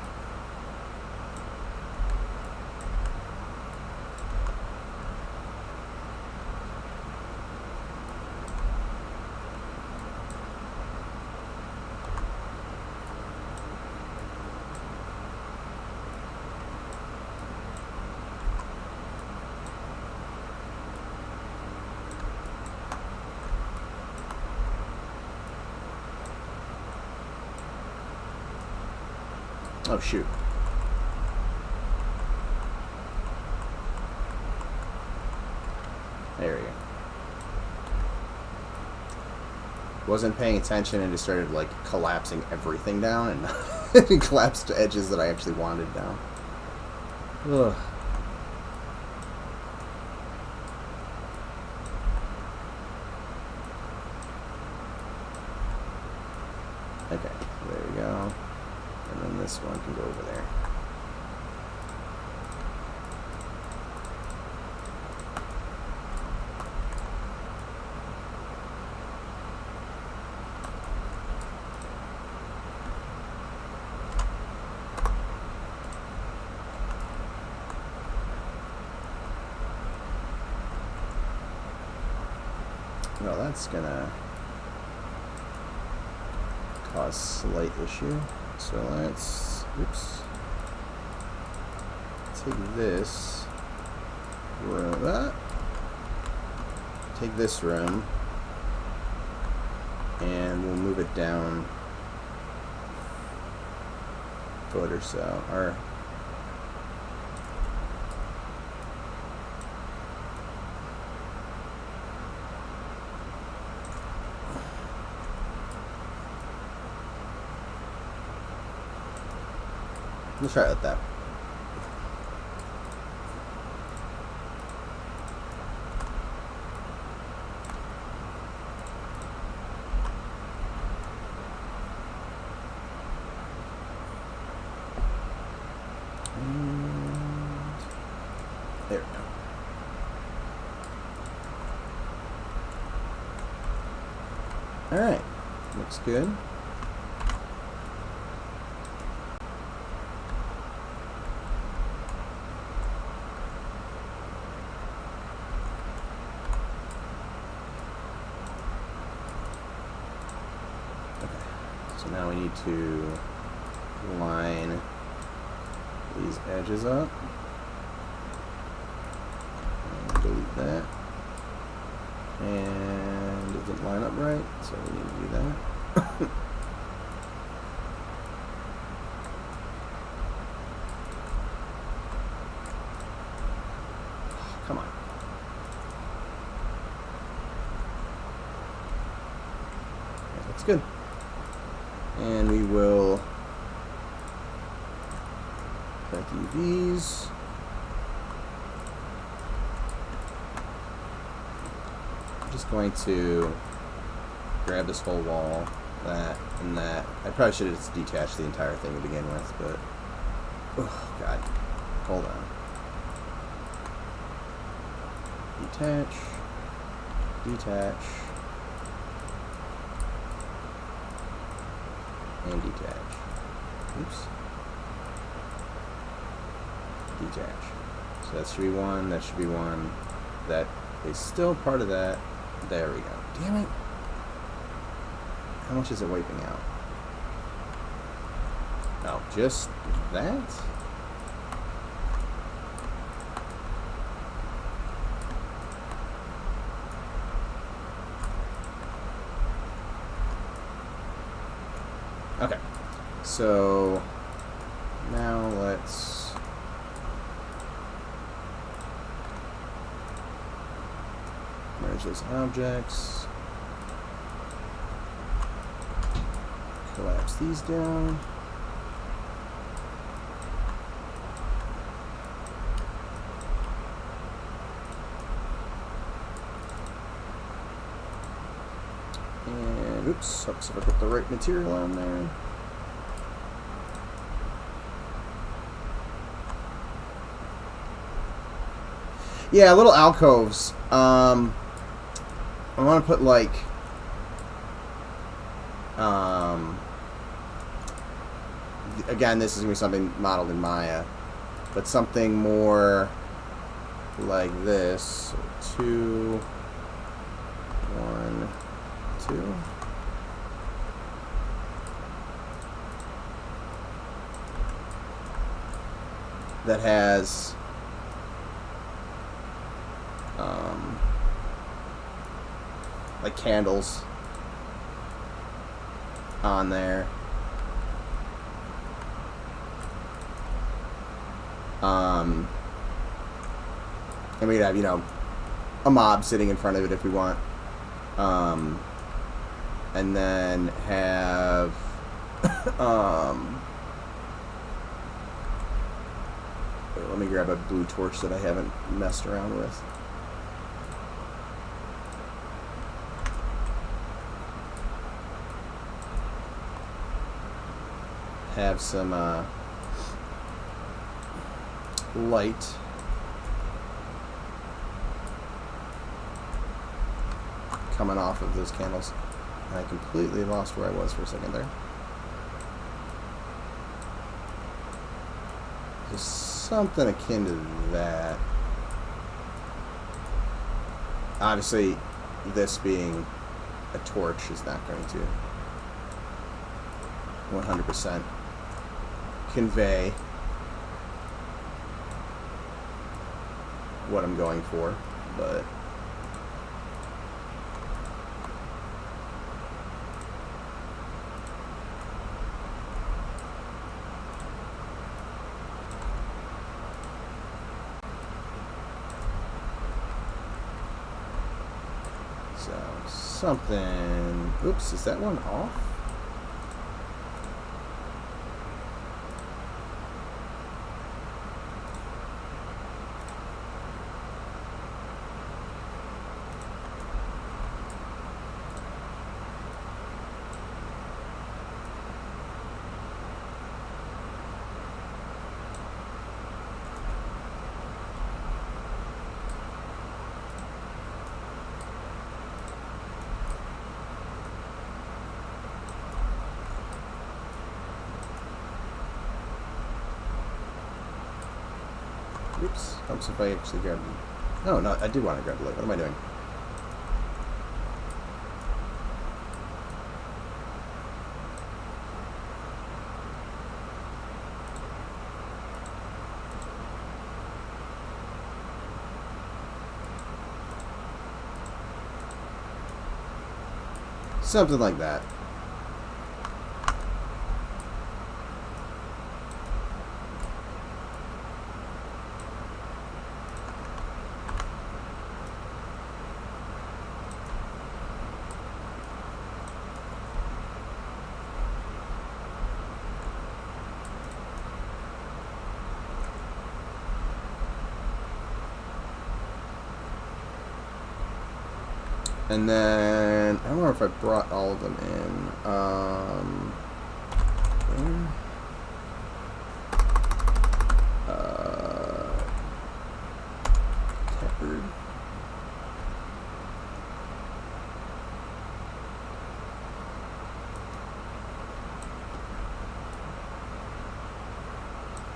Speaker 1: Oh, shoot. There we go. Wasn't paying attention and just started, like, collapsing everything down and collapsed edges that I actually wanted down. Ugh. Okay, there we go. And then this one can go over there. Well, that's gonna cause slight issue. So let's, oops, take this room, take this room, and we'll move it down a foot or so, or we'll try it with that. And there we go. Alright, looks good. So now we need to line these edges up. And delete that. And it didn't line up right, so we need to do that. Come on. That looks good. And we will cut these. I'm just going to grab this whole wall, that, and that. I probably should have just detached the entire thing to begin with, but oh god, hold on. Detach, detach, and detach. Oops. Detach. So that should be one, that should be one. That is still part of that. There we go. Damn it. How much is it wiping out? Oh, just that? Okay, so now let's merge those objects, collapse these down, Oops, let's see if I put the right material on there. Yeah, little alcoves. I want to put like again, this is gonna be something modeled in Maya, but something more like this. 2, 1, 2. That has like candles on there. And we'd have, you know, a mob sitting in front of it if we want. And then have let me grab a blue torch that I haven't messed around with. Have some light. Coming off of those candles. And I completely lost where I was for a second there. Just something akin to that. Obviously, this being a torch is not going to 100% convey what I'm going for, but so something. Oops, is that one off? Oops. Helps if I actually grab them. No, no, I do want to grab the light. What am I doing? Something like that. And then, I don't know if I brought all of them in. Peppered.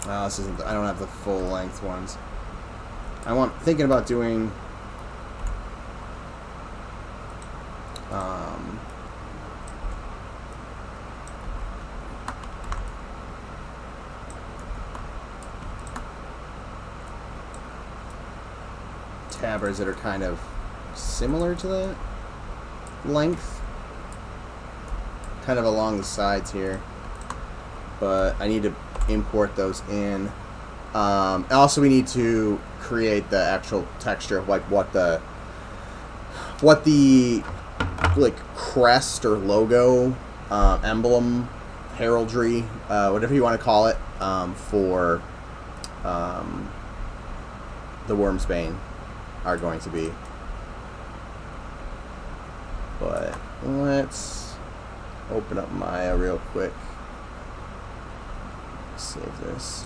Speaker 1: This isn't, I don't have the full length ones. Thinking about doing tabards that are kind of similar to that length, kind of along the sides here, but I need to import those in. Also, we need to create the actual texture of like what the like crest or logo, emblem, heraldry, whatever you want to call it, for the Wyrmsbane are going to be. But let's open up Maya real quick. Save this.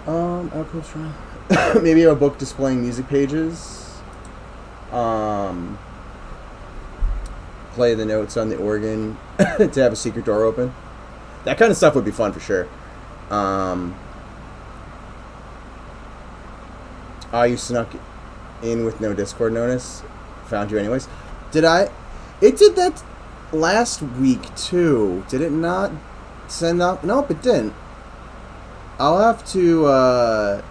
Speaker 1: Outpost Shrine. Maybe a book displaying music pages. Play the notes on the organ to have a secret door open. That kind of stuff would be fun for sure. You snuck in with no Discord notice. Found you anyways. Did I? It did that last week too. Did it not send up? Nope, it didn't. I'll have to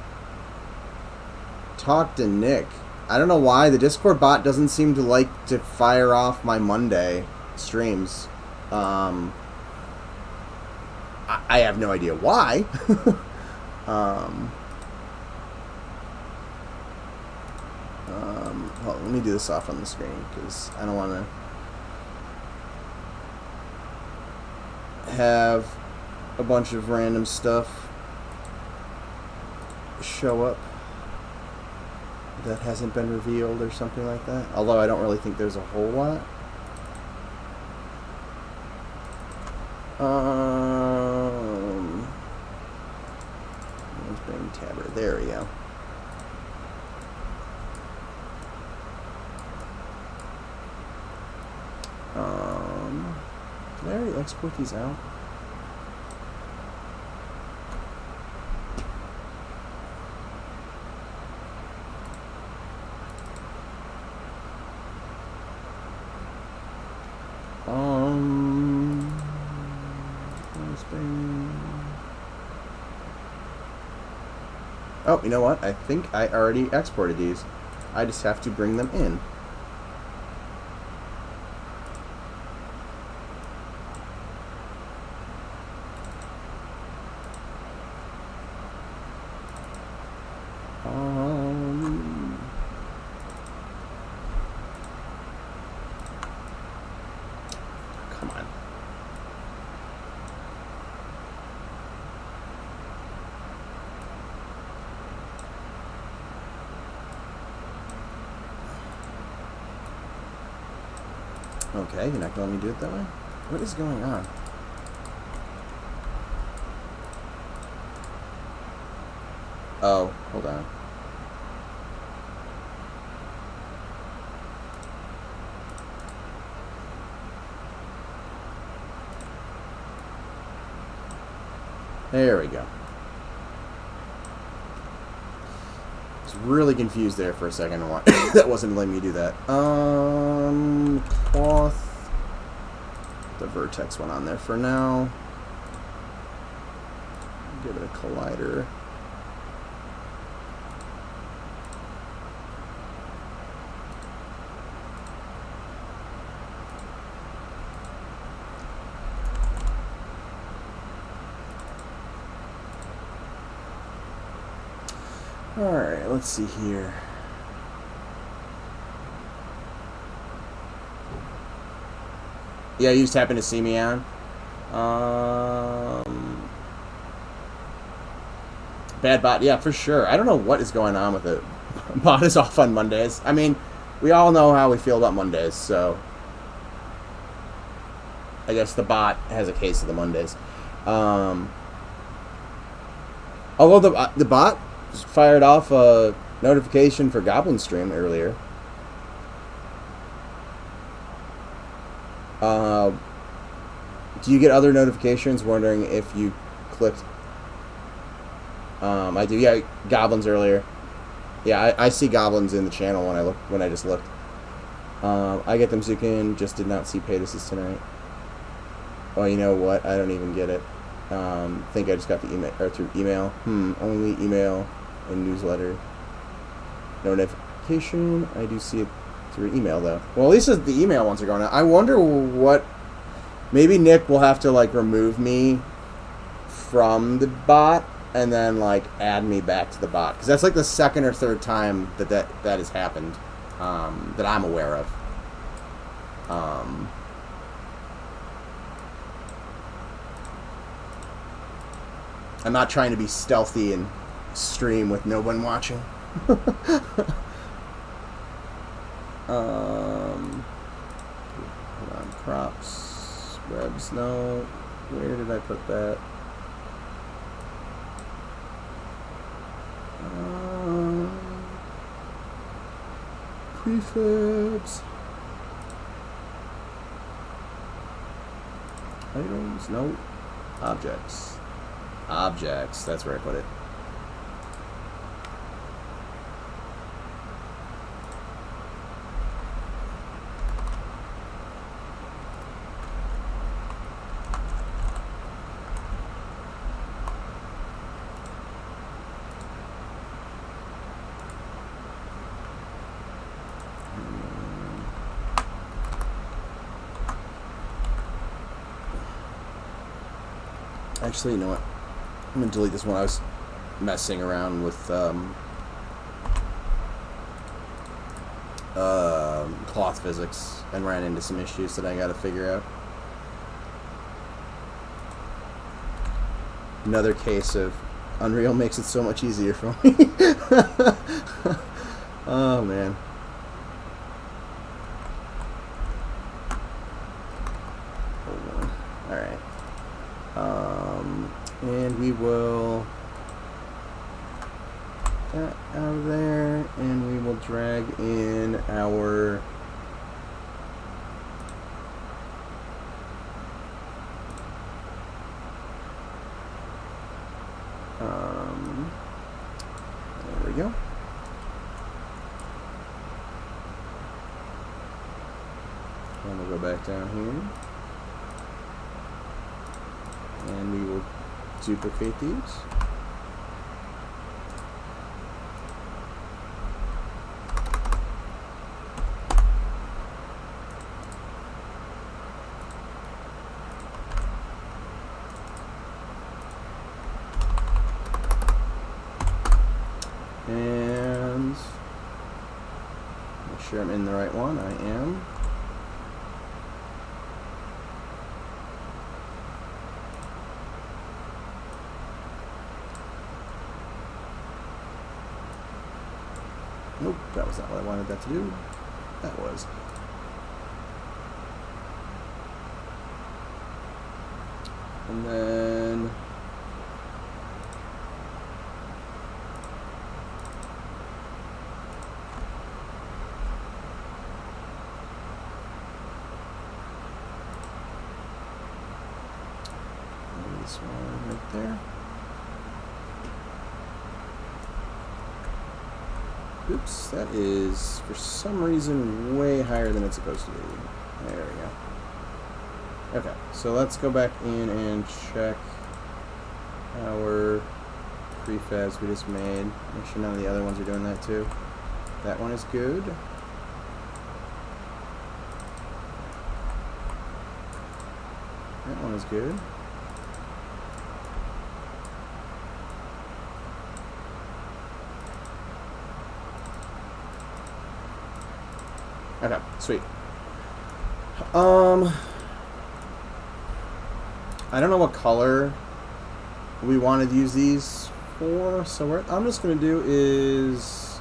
Speaker 1: talk to Nick. I don't know why the Discord bot doesn't seem to like to fire off my Monday streams. I have no idea why. Well, let me do this off on the screen because I don't want to have a bunch of random stuff show up that hasn't been revealed or something like that. Although I don't really think there's a whole lot. Let's bring Tabber. There we go. Did I already export these out? Oh, you know what? I think I already exported these. I just have to bring them in. Come on. Okay, you're not going to let me do it that way? What is going on? Oh, hold on. There we go. I was really confused there for a second on why that wasn't letting me do that. Cloth. The vertex one on there for now. Give it a collider. Alright, let's see here. Yeah, you just happened to see me on. Bad bot, yeah, for sure. I don't know what is going on with it. Bot is off on Mondays. I mean, we all know how we feel about Mondays, so I guess the bot has a case of the Mondays. Although the bot fired off a notification for Goblin Stream earlier. Do you get other notifications wondering if you clicked? I do. Yeah, goblins earlier. Yeah, I see goblins in the channel when I just looked. I get them Zukin, just did not see Paytas tonight. Oh, you know what? I don't even get it. Think I just got the email or through email. Only email and newsletter. No notification. I do see it through email though. Well, at least the email ones are going out. I wonder what. Maybe Nick will have to like remove me from the bot and then like add me back to the bot because that's like the second or third time that has happened that I'm aware of. I'm not trying to be stealthy and stream with no one watching. Hold on, crops, webs, no. Where did I put that? Prefabs. Items, no. Objects. Objects, that's where I put it. Actually, you know what? I'm going to delete this one. I was messing around with cloth physics and ran into some issues that I got to figure out. Another case of Unreal makes it so much easier for me. Oh, man. Hold on. All right. And we will get that out of there, and we will drag in our there we go. And we'll go back down here. And we will duplicate these. And make sure I'm in the right one. I am. Nope, that was not what I wanted that to do. That was. And then this one right there. Oops, that is, for some reason, way higher than it's supposed to be. There we go. Okay, so let's go back in and check our prefabs we just made. Make sure none of the other ones are doing that too. That one is good. That one is good. Okay, sweet. I don't know what color we wanted to use these for, so what I'm just going to do is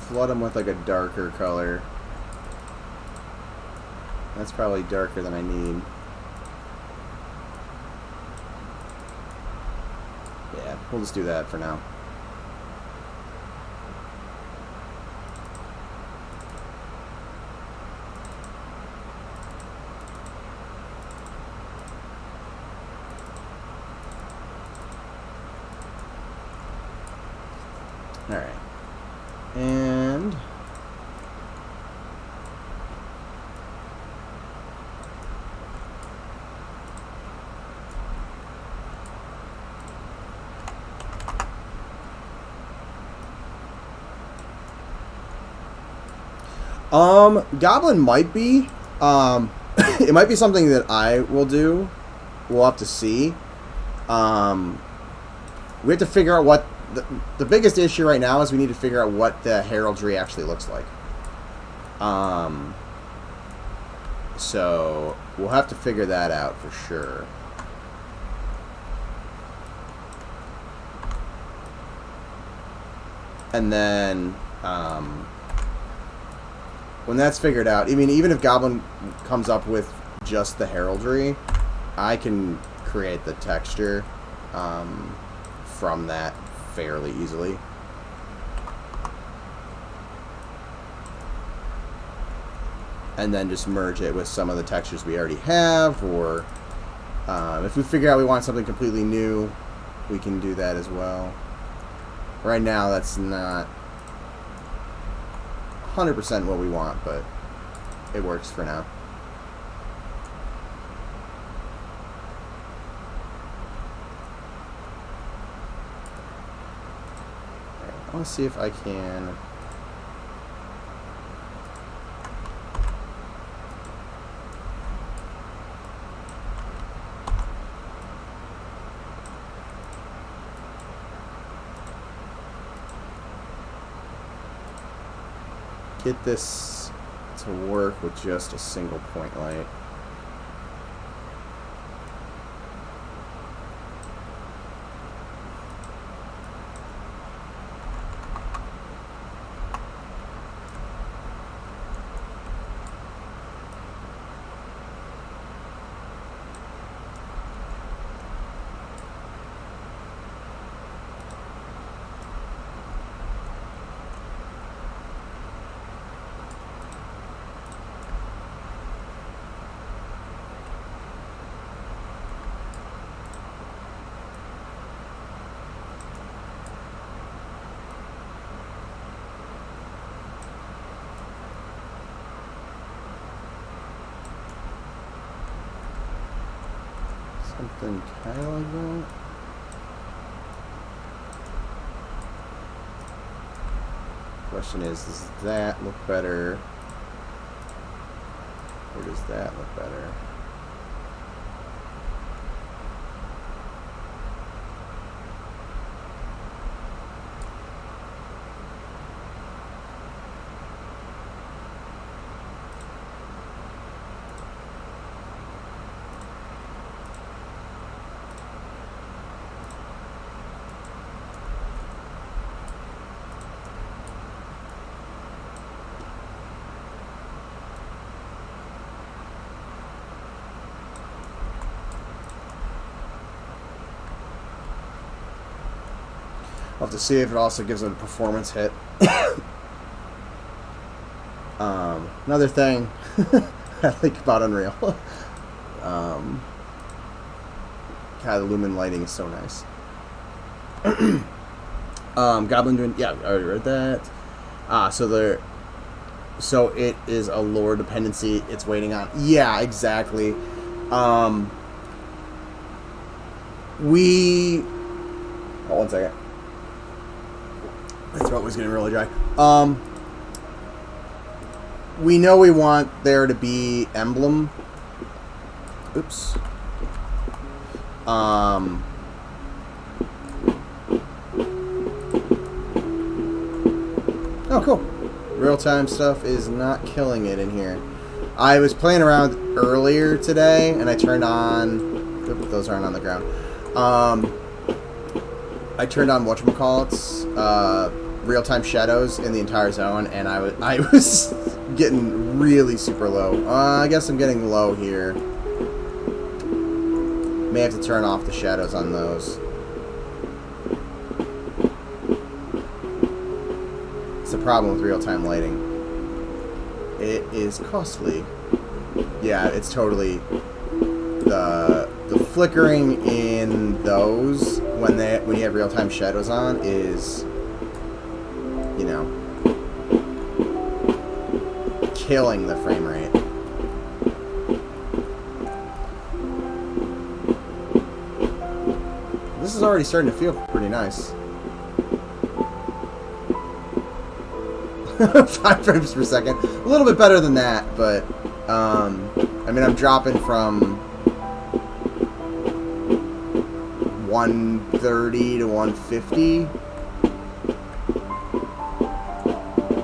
Speaker 1: flood them with like a darker color. That's probably darker than I need. Yeah, we'll just do that for now. Alright. And Goblin might be. It might be something that I will do. We'll have to see. We have to figure out what the biggest issue right now is. We need to figure out what the heraldry actually looks like. So we'll have to figure that out for sure. And then when that's figured out, I mean, even if Goblin comes up with just the heraldry, I can create the texture from that fairly easily. And then just merge it with some of the textures we already have, or if we figure out we want something completely new, we can do that as well. Right now, that's not 100% what we want, but it works for now. I want to see if I can... get this to work with just a single point light. Something kind of like that. Question is, does that look better? Or does that look better? I'll have to see if it also gives it a performance hit. Another thing I think about Unreal. God, the lumen lighting is so nice. Goblin doing, yeah, I already read that. So it is a lore dependency it's waiting on. Yeah, exactly. Oh, 1 second. My throat was getting really dry. We know we want there to be emblem. Oops. Oh, cool. Real-time stuff is not killing it in here. I was playing around earlier today, and I turned on... Oop, those aren't on the ground. I turned on whatchamacallits, real-time shadows in the entire zone, and I was getting really super low. I guess I'm getting low here. May have to turn off the shadows on those. It's the problem with real-time lighting. It is costly. Yeah, it's totally... The flickering in those when you have real-time shadows on is, you know, killing the frame rate. This is already starting to feel pretty nice. 5 frames per second. A little bit better than that, but I mean, I'm dropping from 130 to 150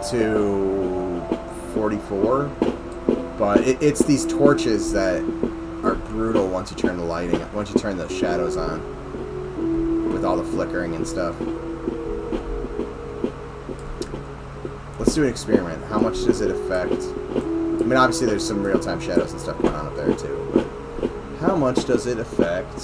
Speaker 1: to 44, but it's these torches that are brutal once you turn the lighting, once you turn the shadows on, with all the flickering and stuff. let's do an experiment. How much does it affect? I mean, obviously there's some real-time shadows and stuff going on up there too, but how much does it affect?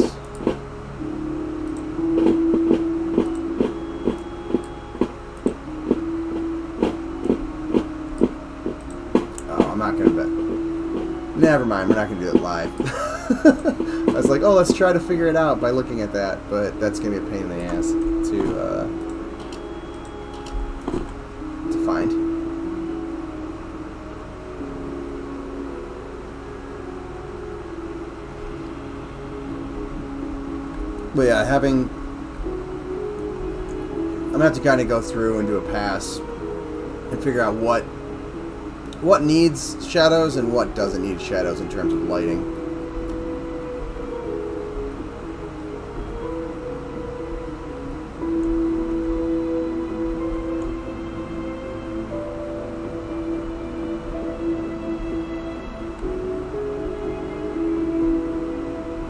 Speaker 1: Oh, I'm not gonna bet. Never mind, we're not gonna do it live. I was like, oh, let's try to figure it out by looking at that, but that's gonna be a pain in the ass to find. But yeah, I'm gonna have to kind of go through and do a pass and figure out what needs shadows and what doesn't need shadows in terms of lighting.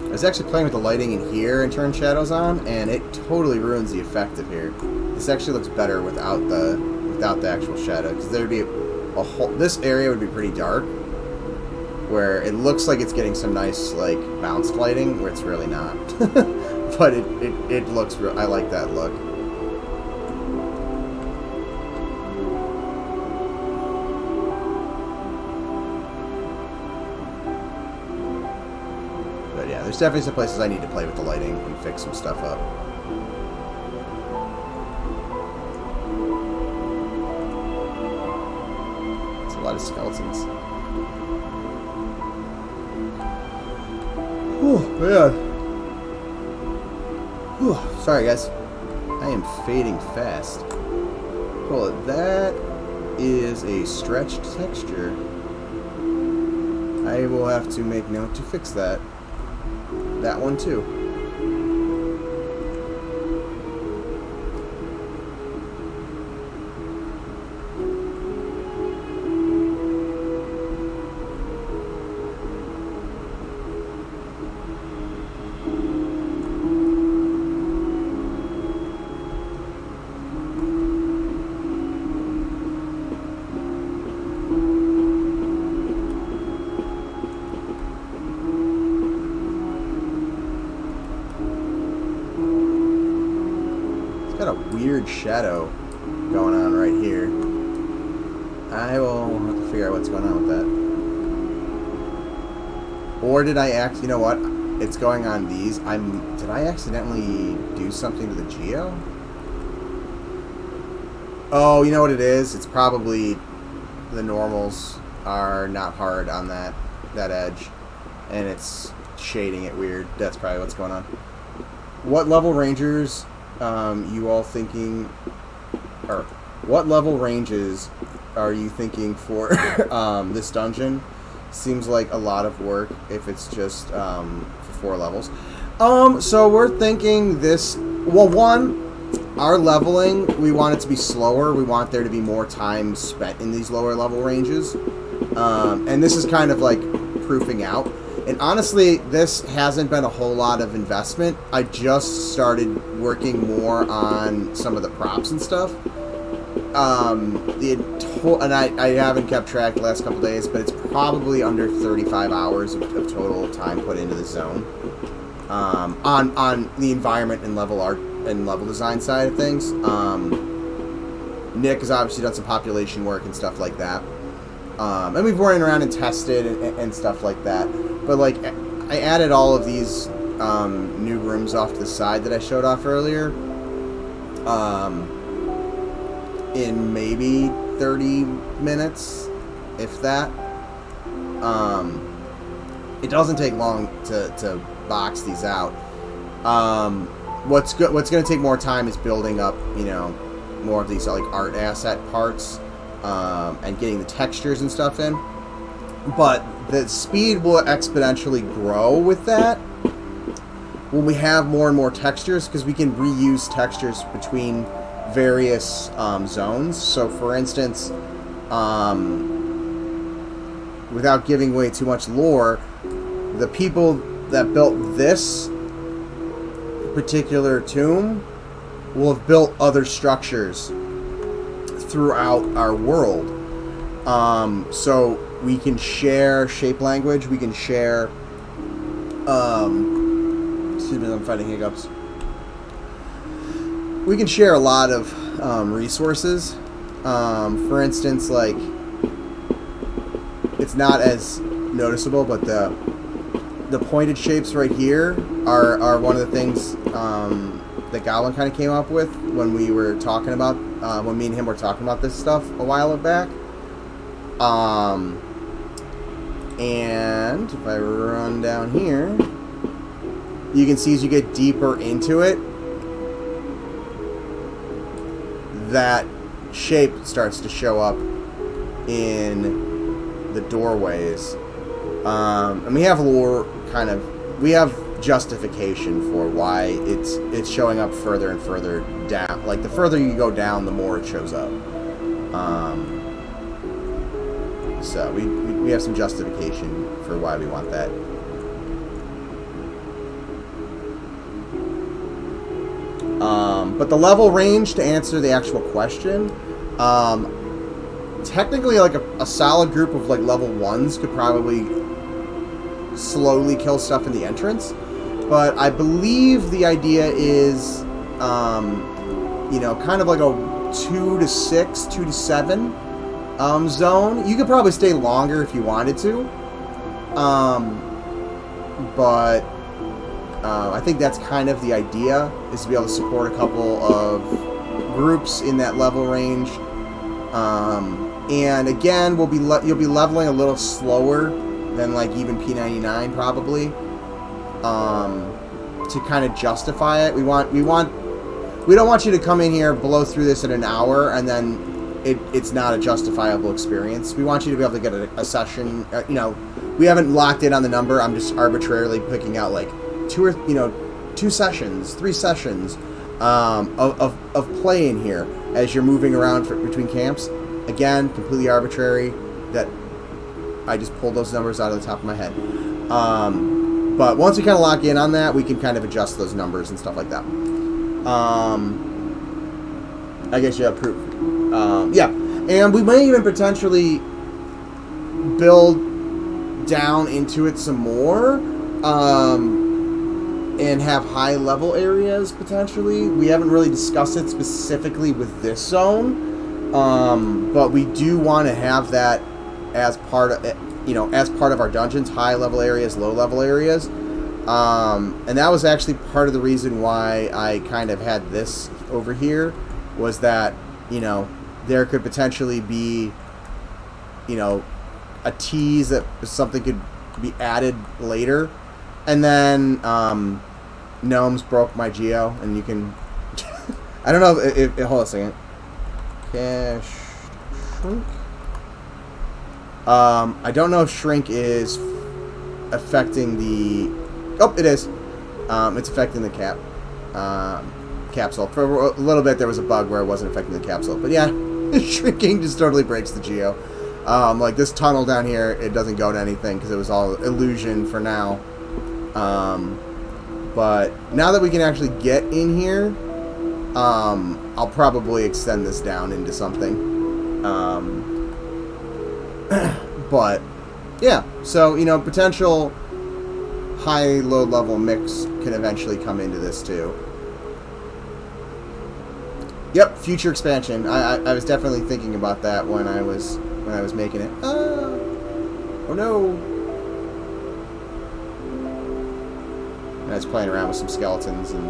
Speaker 1: I was actually playing with the lighting in here and turned shadows on, and it totally ruins the effect of here. This actually looks better without the actual shadow, because there'd be a whole, this area would be pretty dark, where it looks like it's getting some nice like bounced lighting, where it's really not. But it looks real. I like that look. But yeah, there's definitely some places I need to play with the lighting and fix some stuff up. It's a lot of skeletons. Oh, man. Whew. Sorry, guys. I am fading fast. Cool. That is a stretched texture. I will have to make note to fix that. That one, too. Weird shadow going on right here. I will have to figure out what's going on with that. Or did I you know what? It's going on these. Did I accidentally do something to the geo? Oh, you know what it is? It's probably the normals are not hard on that edge, and it's shading it weird. That's probably what's going on. What level rangers you all thinking, or what level ranges are you thinking for this dungeon? Seems like a lot of work if it's just for 4 levels. So we're thinking this, well, one, our leveling, we want it to be slower. We want there to be more time spent in these lower level ranges. And this is kind of like proofing out. And honestly, this hasn't been a whole lot of investment. I just started working more on some of the props and stuff. And I haven't kept track the last couple days, but it's probably under 35 hours of total time put into the zone. On the environment and level art and level design side of things. Nick has obviously done some population work and stuff like that. And we've run around and tested and stuff like that. But like, I added all of these new rooms off to the side that I showed off earlier. In maybe 30 minutes, if that. It doesn't take long to box these out. What's going to take more time is building up, you know, more of these like art asset parts, and getting the textures and stuff in. But the speed will exponentially grow with that when we have more and more textures, because we can reuse textures between various zones. So for instance, without giving away too much lore, the people that built this particular tomb will have built other structures throughout our world. So we can share shape language. We can share. Excuse me, I'm fighting hiccups. We can share a lot of resources. For instance, like, it's not as noticeable, but the pointed shapes right here are one of the things that Goblin kind of came up with when we were talking about when me and him were talking about this stuff a while back. And if I run down here, you can see as you get deeper into it, that shape starts to show up in the doorways. And we have lore we have justification for why it's showing up further and further down. Like, the further you go down, the more it shows up. So we have some justification for why we want that. But the level range, to answer the actual question, technically, like, a solid group of, like, level 1s could probably slowly kill stuff in the entrance. But I believe the idea is, you know, kind of like a 2 to 6, 2 to 7 zone. You could probably stay longer if you wanted to. But I think that's kind of the idea, is to be able to support a couple of groups in that level range. And again, you'll be leveling a little slower than, like, even P99 probably, to kind of justify it. We don't want you to come in here, blow through this in an hour, and then it's not a justifiable experience. We want you to be able to get a session. You know, we haven't locked in on the number. I'm just arbitrarily picking out, like, 2 sessions, 3 sessions of play in here as you're moving around between camps. Again, completely arbitrary. That I just pulled those numbers out of the top of my head. But once we kind of lock in on that, we can kind of adjust those numbers and stuff like that. I guess you have proof. Yeah, and we may even potentially build down into it some more, and have high level areas potentially. We haven't really discussed it specifically with this zone, but we do want to have that as part of it, you know, as part of our dungeons, high level areas, low level areas. And that was actually part of the reason why I kind of had this over here, was that, you know, there could potentially be, you know, a tease that something could be added later. And then Gnomes broke my geo, and you can I don't know if hold on a second. Cache shrink. I don't know if shrink is affecting the... Oh, it is. It's affecting the capsule. For a little bit, there was a bug where it wasn't affecting the capsule. But yeah, shrinking just totally breaks the geo. Like, this tunnel down here, it doesn't go to anything because it was all illusion for now. But now that we can actually get in here, I'll probably extend this down into something. But yeah, so, you know, potential high-low level mix can eventually come into this too. Yep, future expansion. I was definitely thinking about that when I was making it. Oh no! And I was playing around with some skeletons and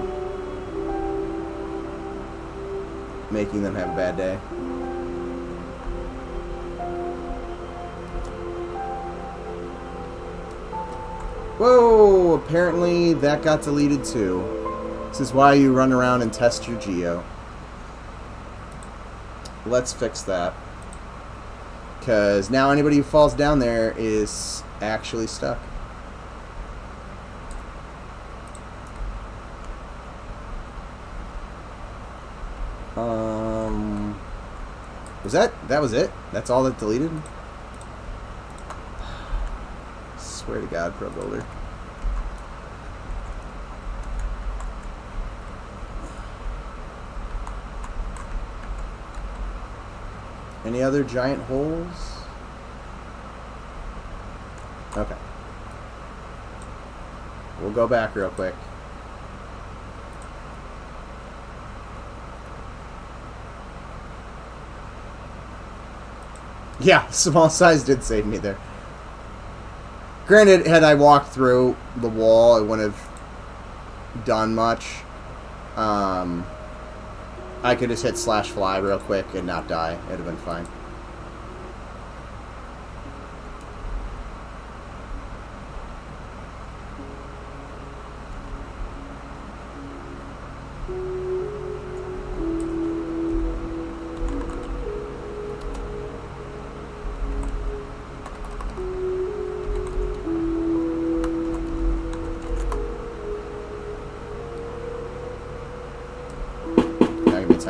Speaker 1: making them have a bad day. Whoa! Apparently that got deleted too. This is why you run around and test your geo. Let's fix that. Because now anybody who falls down there is actually stuck. That was it? That's all that deleted? Swear to God, Pro Builder. Any other giant holes? Okay. We'll go back real quick. Yeah, small size did save me there. Granted, had I walked through the wall, it wouldn't have done much. I could just hit slash fly real quick and not die. It would have been fine.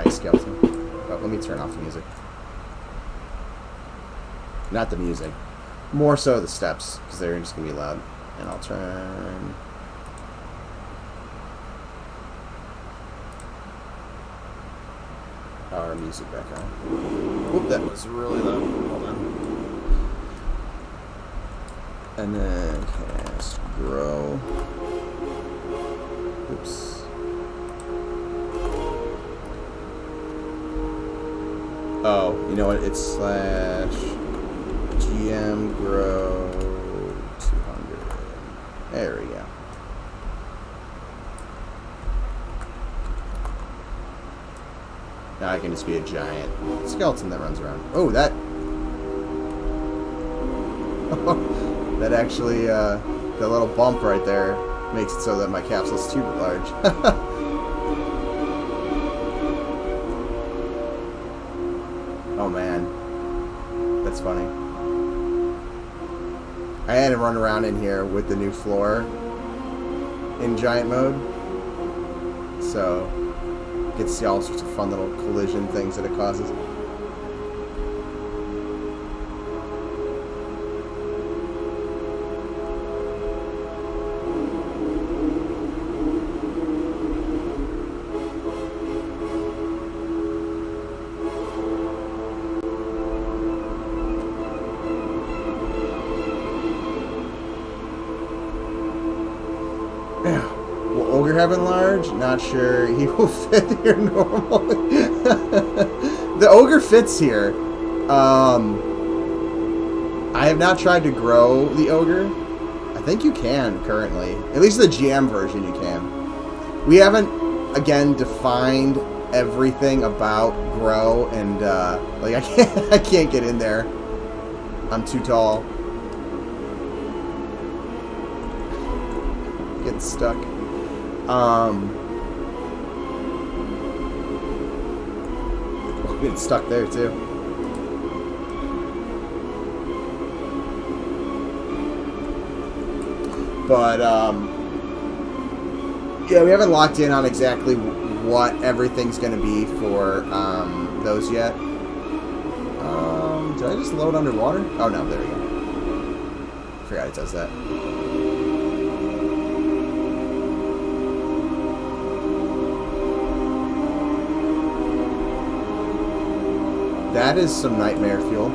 Speaker 1: Skeleton. Oh, let me turn off the music. Not the music. More so the steps, because they're just going to be loud. And I'll turn... our music back on. Whoop, that was really loud. Hold on. And then cast grow. Oops. Oh, you know what? It's slash GM grow 200. There we go. Now I can just be a giant skeleton that runs around. Oh, that... that actually, the little bump right there makes it so that my capsule's too large. Oh man, that's funny. I had to run around in here with the new floor in giant mode, so get to see all sorts of fun little collision things that it causes. Will Ogre have enlarge? Not sure. He will fit here normally. The Ogre fits here. I have not tried to grow the Ogre. I think you can currently. At least the GM version you can. We haven't, again, defined everything about grow, and like I can't get in there. I'm too tall. Get stuck. Getting stuck there too. But yeah, we haven't locked in on exactly what everything's going to be for those yet. Did I just load underwater? Oh no, there we go. Forgot it does that. That is some nightmare fuel.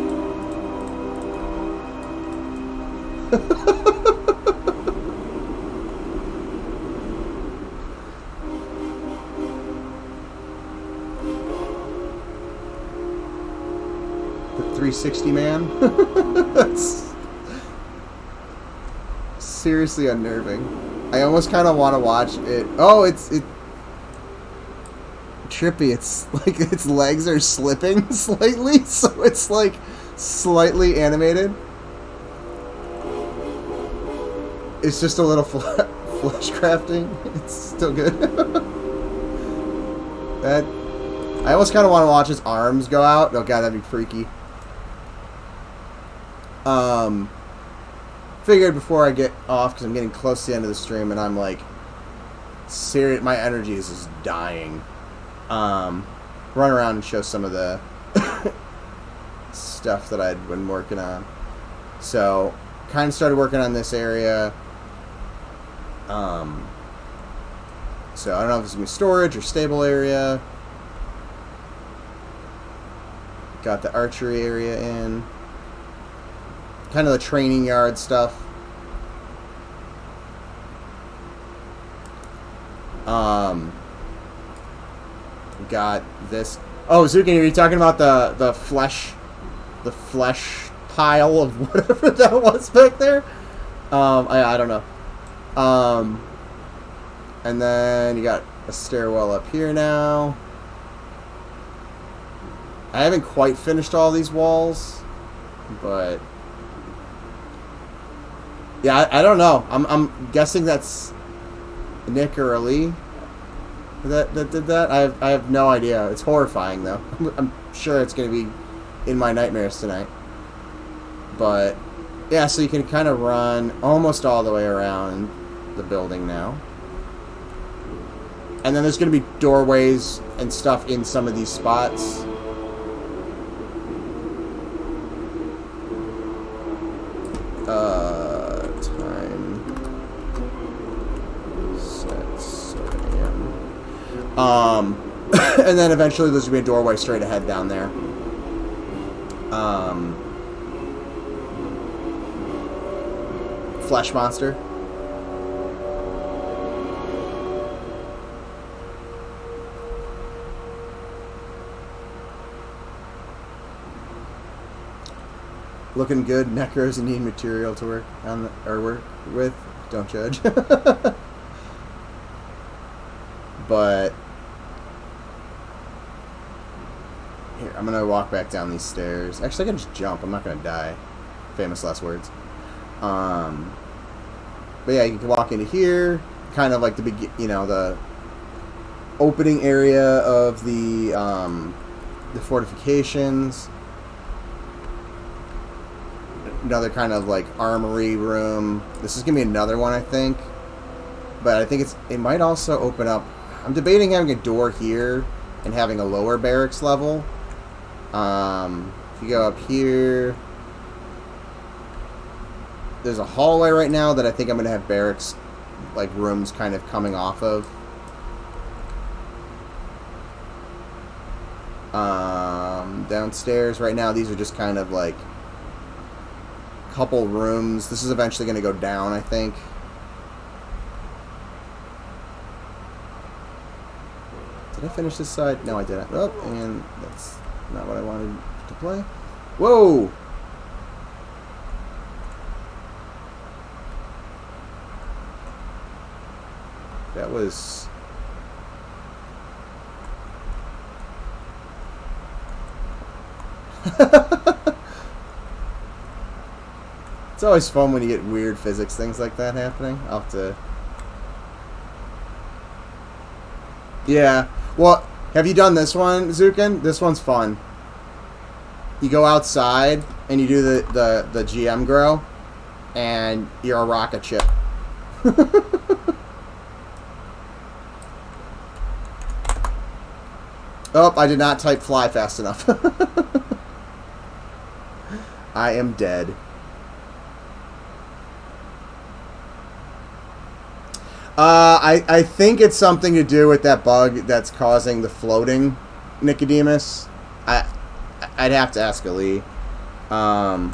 Speaker 1: The 360 man. That's seriously unnerving. I almost kind of want to watch it. Oh, it's trippy. It's like its legs are slipping slightly, so it's like slightly animated. It's just a little flesh crafting. It's still good. That I almost kind of want to watch his arms go out. Oh god, that'd be freaky. Figured before I get off, because I'm getting close to the end of the stream, and I'm like, serious. My energy is just dying. Run around and show some of the stuff that I'd been working on. So, kind of started working on this area. So I don't know if it's gonna be storage or stable area. Got the archery area in. Kind of the training yard stuff. Got this. Oh, Zukin, are you talking about the flesh pile of whatever that was back there? I don't know. And then you got a stairwell up here now. I haven't quite finished all these walls, but yeah, I don't know. I'm guessing that's Nick or Ali that did that. I have no idea. It's horrifying though. I'm sure it's gonna be in my nightmares tonight. But yeah, so you can kind of run almost all the way around the building now. And then there's going to be doorways and stuff in some of these spots. Time set 7 a.m. And then eventually there's going to be a doorway straight ahead down there. Flesh monster. Looking good. Necros need material to work on or work with. Don't judge. But here, I'm gonna walk back down these stairs. Actually, I can just jump. I'm not gonna die. Famous last words. But yeah, you can walk into here, kind of like the the opening area of the fortifications. Another kind of like armory room. This is gonna be another one, I think. But I think it might also open up. I'm debating having a door here and having a lower barracks level. If you go up here, there's a hallway right now that I think I'm gonna have barracks like rooms kind of coming off of. Downstairs right now, these are just kind of like couple rooms. This is eventually going to go down, I think. Did I finish this side? No, I didn't. Oh, and that's not what I wanted to play. Whoa! That was... It's always fun when you get weird physics things like that happening. I'll have to... Yeah. Well, have you done this one, Zukin? This one's fun. You go outside and you do the GM grow, and you're a rocket ship. Oh, I did not type fly fast enough. I am dead. I think it's something to do with that bug that's causing the floating, Nicodemus. I'd have to ask Ali. But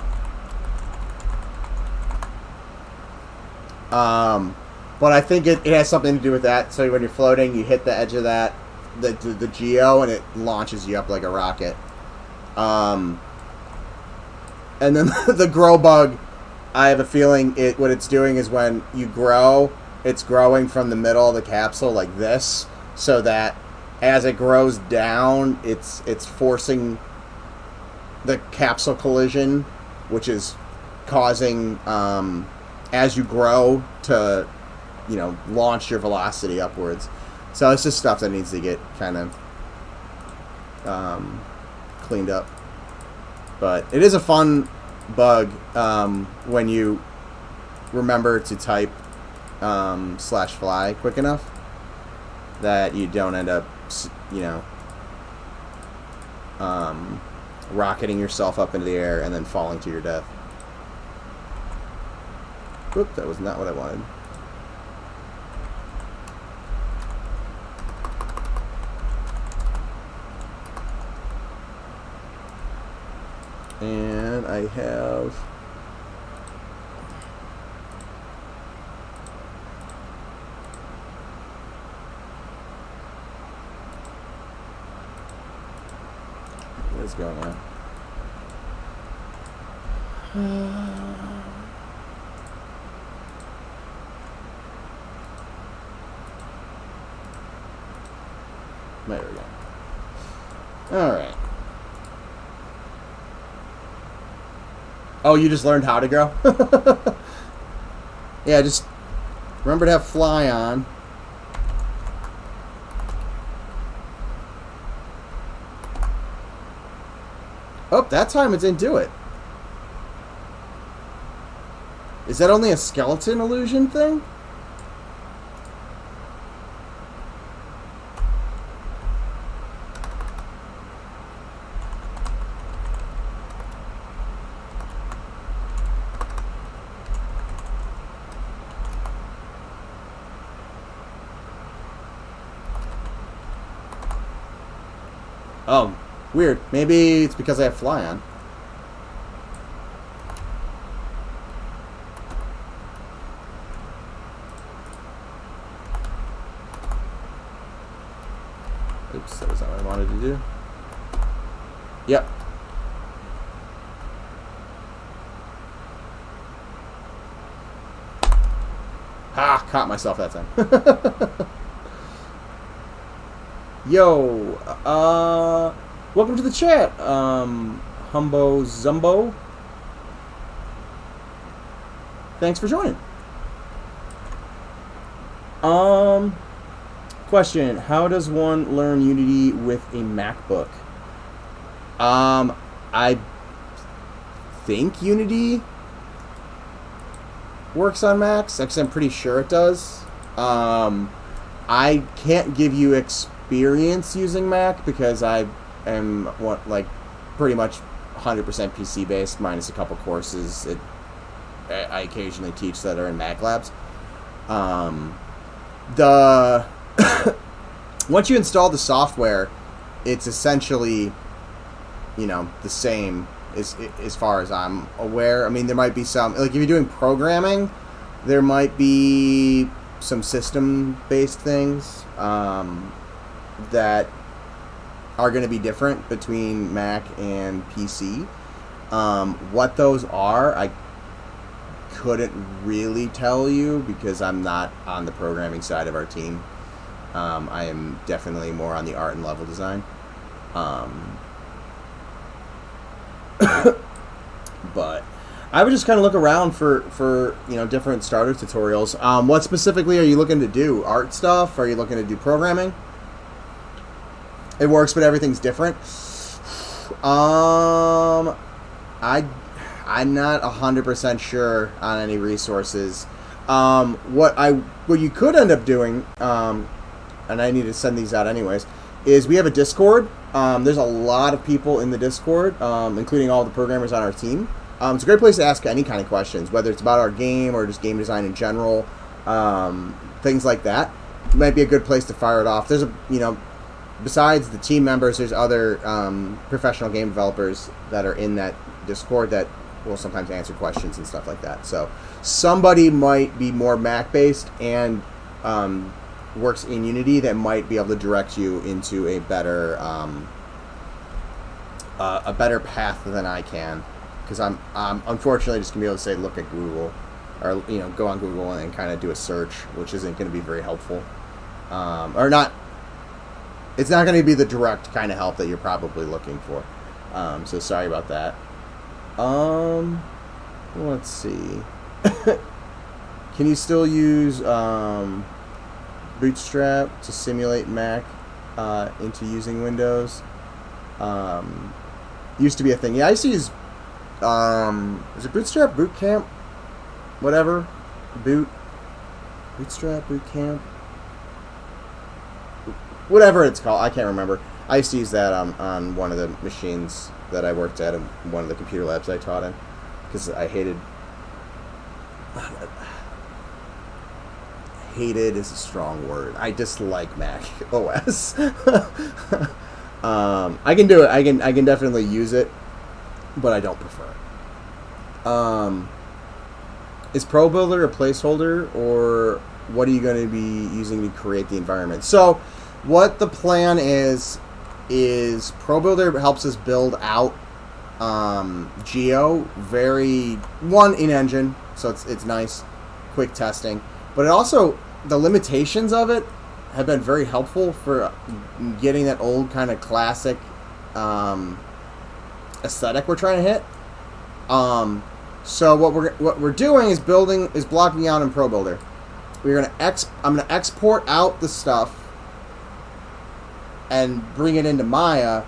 Speaker 1: I think it has something to do with that. So when you're floating, you hit the edge of that, the geo, and it launches you up like a rocket. And then the grow bug, I have a feeling what it's doing is when you grow, it's growing from the middle of the capsule like this, so that as it grows down, it's forcing the capsule collision, which is causing, as you grow, to, launch your velocity upwards. So it's just stuff that needs to get kind of cleaned up. But it is a fun bug when you remember to type /fly quick enough that you don't end up, rocketing yourself up into the air and then falling to your death. Whoop, that was not what I wanted. And I have... What is going on? There we go. Alright. Oh, you just learned how to grow? Yeah, just remember to have fly on. Oh, that time it didn't do it. Is that only a skeleton illusion thing? Oh, weird. Maybe it's because I have fly on. Oops, that was not what I wanted to do. Yep. Ha! Caught myself that time. Yo, welcome to the chat, Humbo Zumbo. Thanks for joining. Question, how does one learn Unity with a MacBook? I think Unity works on Macs, actually I'm pretty sure it does. I can't give you experience using Mac because I am pretty much 100% PC based minus a couple courses I occasionally teach that are in Mac labs. Once you install the software, it's essentially, the same as far as I'm aware. I mean, there might be some, like if you're doing programming, there might be some system-based things that are going to be different between Mac and PC. What those are, I couldn't really tell you because I'm not on the programming side of our team. I am definitely more on the art and level design. But I would just kind of look around for different starter tutorials. What specifically are you looking to do? Art stuff? Are you looking to do programming? It works, but everything's different. I'm not 100% sure on any resources. What you could end up doing, and I need to send these out anyways, is we have a Discord. There's a lot of people in the Discord, including all the programmers on our team. It's a great place to ask any kind of questions, whether it's about our game or just game design in general, things like that. It might be a good place to fire it off. There's besides the team members, there's other professional game developers that are in that Discord that will sometimes answer questions and stuff like that. So somebody might be more Mac-based and works in Unity that might be able to direct you into a better path than I can, because I'm unfortunately just gonna be able to say look at Google or go on Google and kind of do a search, which isn't going to be very helpful, or not. It's not going to be the direct kind of help that you're probably looking for. So sorry about that. Let's see. Can you still use Bootstrap to simulate Mac into using Windows? Used to be a thing. Yeah, I used to use is it Bootstrap, Bootcamp, whatever, Bootstrap, Bootcamp, whatever it's called. I can't remember. I used to use that on one of the machines that I worked at in one of the computer labs I taught in, because I hated is a strong word. I dislike Mac OS. I can do it. I can definitely use it. but I don't prefer it. Is Pro Builder a placeholder, or what are you going to be using to create the environment? So what the plan is Pro Builder helps us build out Geo in engine, so it's nice, quick testing, but it also, the limitations of it have been very helpful for getting that old kind of classic aesthetic we're trying to hit. So what we're doing is blocking out in Pro Builder. I'm gonna export out the stuff and bring it into Maya.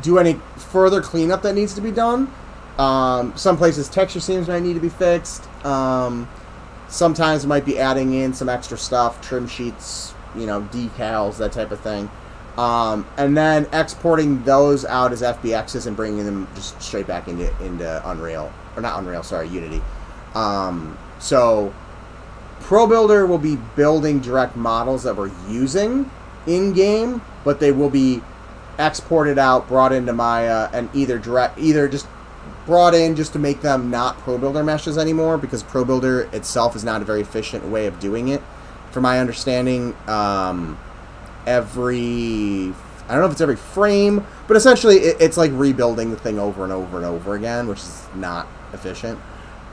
Speaker 1: Do any further cleanup that needs to be done. Some places texture seams might need to be fixed. Sometimes it might be adding in some extra stuff, trim sheets, decals, that type of thing. And then exporting those out as FBXs and bringing them just straight back into Unreal. Or not Unreal, sorry, Unity. So Pro Builder will be building direct models that we're using in-game, but they will be exported out, brought into Maya, and either just brought in just to make them not Pro Builder meshes anymore, because Pro Builder itself is not a very efficient way of doing it. From my understanding, I don't know if it's every frame, but essentially it's like rebuilding the thing over and over and over again, which is not efficient.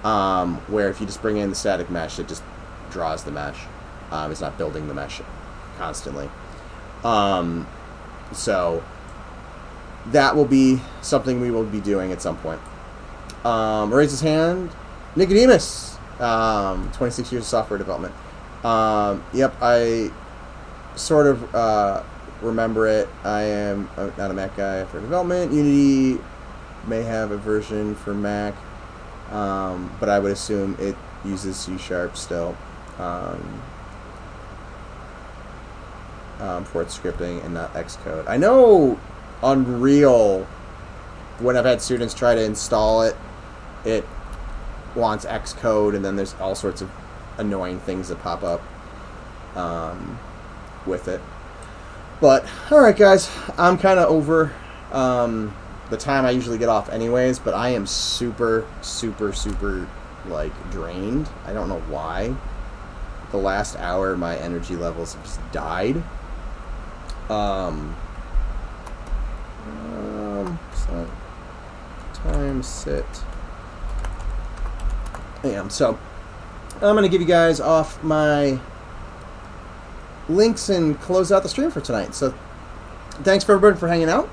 Speaker 1: Where if you just bring in the static mesh, it just draws the mesh. It's not building the mesh constantly. So that will be something we will be doing at some point. Raise his hand. Nicodemus, 26 years of software development. Yep, I sort of remember it. I am not a Mac guy for development. Unity may have a version for Mac, but I would assume it uses C# still for its scripting and not Xcode. I know Unreal, when I've had students try to install it, it wants Xcode, and then there's all sorts of annoying things that pop up with it. But alright guys, I'm kind of over the time I usually get off anyways, but I am super like drained. I don't know why. The last hour my energy levels have just died. So time sit. So I'm going to give you guys off my links and close out the stream for tonight. So thanks for everybody for hanging out.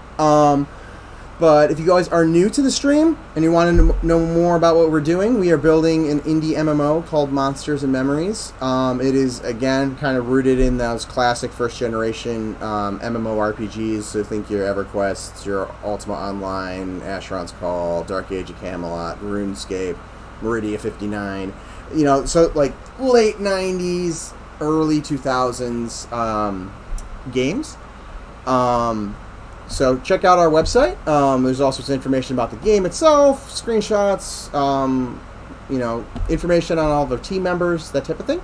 Speaker 1: But if you guys are new to the stream and you want to know more about what we're doing, we are building an indie MMO called Monsters and Memories. It is, again, kind of rooted in those classic first-generation MMORPGs. So think your EverQuests, your Ultima Online, Asheron's Call, Dark Age of Camelot, RuneScape, Meridia 59. So like late 90s, early 2000s games. So check out our website. There's all sorts of information about the game itself, screenshots, information on all the team members, that type of thing.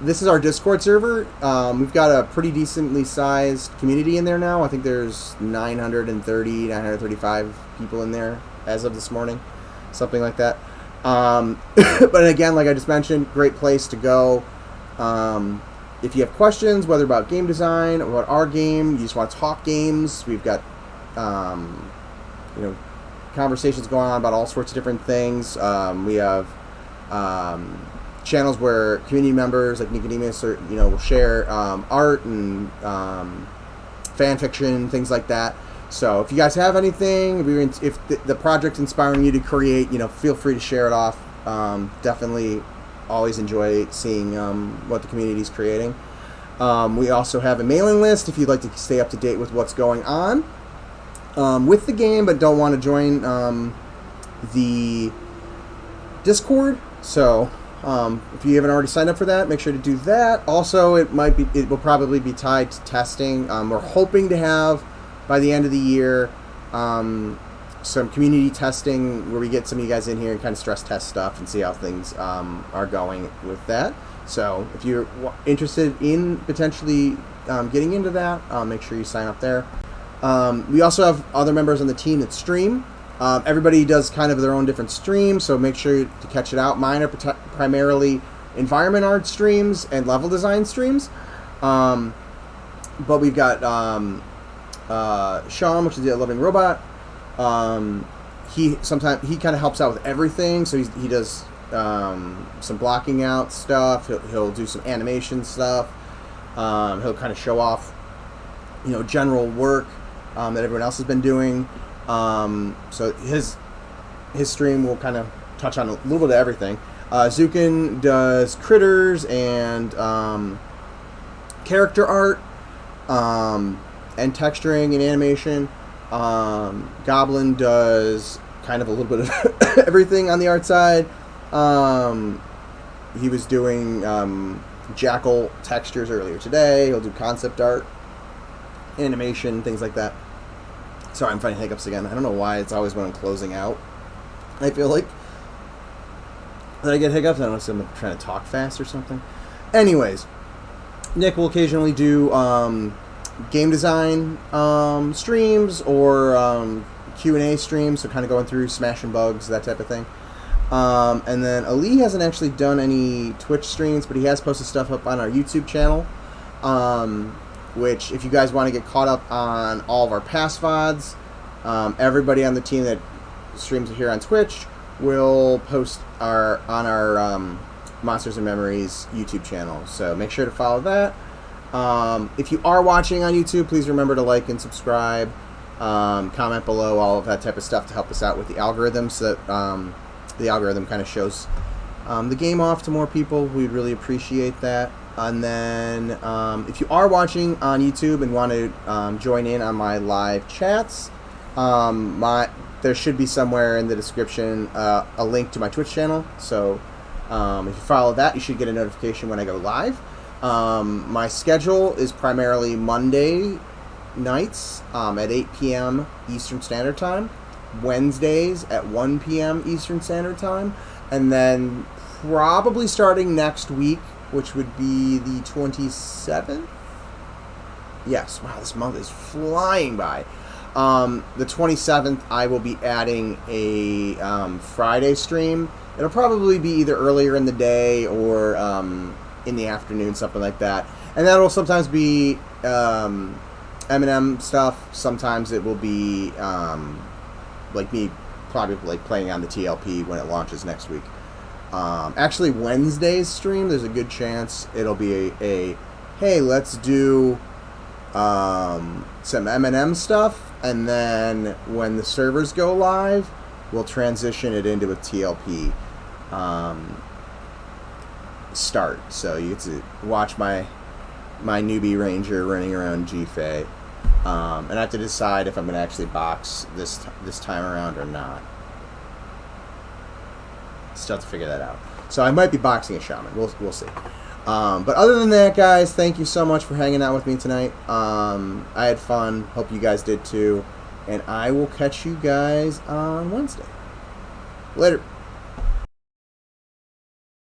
Speaker 1: This is our Discord server. We've got a pretty decently sized community in there now. I think there's 935 people in there as of this morning, something like that. But again, like I just mentioned, great place to go. If you have questions, whether about game design or about our game, you just want to talk games, we've got, conversations going on about all sorts of different things. We have channels where community members like Nicodemus will share art and fan fiction, things like that. So if you guys have anything, if the project's inspiring you to create, feel free to share it off. Definitely always enjoy seeing what the community is creating. We also have a mailing list if you'd like to stay up to date with what's going on with the game, but don't want to join the Discord. So if you haven't already signed up for that, make sure to do that. Also, it will probably be tied to testing. We're hoping to have by the end of the year some community testing where we get some of you guys in here and kind of stress test stuff and see how things are going with that. So if you're interested in potentially getting into that, make sure you sign up there. We also have other members on the team that stream. Everybody does kind of their own different streams, so make sure to catch it out. Mine are primarily environment art streams and level design streams. But we've got Sean, which is the Loving Robot. He kind of helps out with everything, so he does some blocking out stuff. He'll do some animation stuff. He'll kind of show off, general work that everyone else has been doing. So his stream will kind of touch on a little bit of everything. Zukin does critters and character art and texturing and animation. Goblin does kind of a little bit of everything on the art side. He was doing Jackal textures earlier today. He'll do concept art, animation, things like that. Sorry, I'm finding hiccups again. I don't know why. It's always when I'm closing out. I feel like that I get hiccups. I don't know if I'm trying to talk fast or something. Anyways, Nick will occasionally do game design streams or Q&A streams, so kind of going through smashing bugs, that type of thing. And then Ali hasn't actually done any Twitch streams, but he has posted stuff up on our YouTube channel, which if you guys want to get caught up on all of our past VODs, everybody on the team that streams here on Twitch will post on our Monsters and Memories YouTube channel, so make sure to follow that. If you are watching on YouTube, please remember to like and subscribe, comment below, all of that type of stuff to help us out with the algorithm, so that the algorithm kind of shows the game off to more people. We'd really appreciate that. And then if you are watching on YouTube and want to join in on my live chats, there should be somewhere in the description a link to my Twitch channel. So if you follow that, you should get a notification when I go live. My schedule is primarily Monday nights at 8 p.m. Eastern Standard Time, Wednesdays at 1 p.m. Eastern Standard Time, and then probably starting next week, which would be the 27th. Yes, wow, this month is flying by. The 27th, I will be adding a Friday stream. It'll probably be either earlier in the day or in the afternoon, something like that. And that'll sometimes be M&M stuff. Sometimes it will be like me probably like playing on the TLP when it launches next week. Actually, Wednesday's stream, there's a good chance it'll be a hey, let's do some M&M stuff, and then when the servers go live, we'll transition it into a TLP start. So you get to watch my newbie ranger running around GFA, and I have to decide if I'm going to actually box this time around or not. Still have to figure that out. So I might be boxing a shaman. We'll see. But other than that, guys, thank you so much for hanging out with me tonight. I had fun. Hope you guys did too. And I will catch you guys on Wednesday. Later.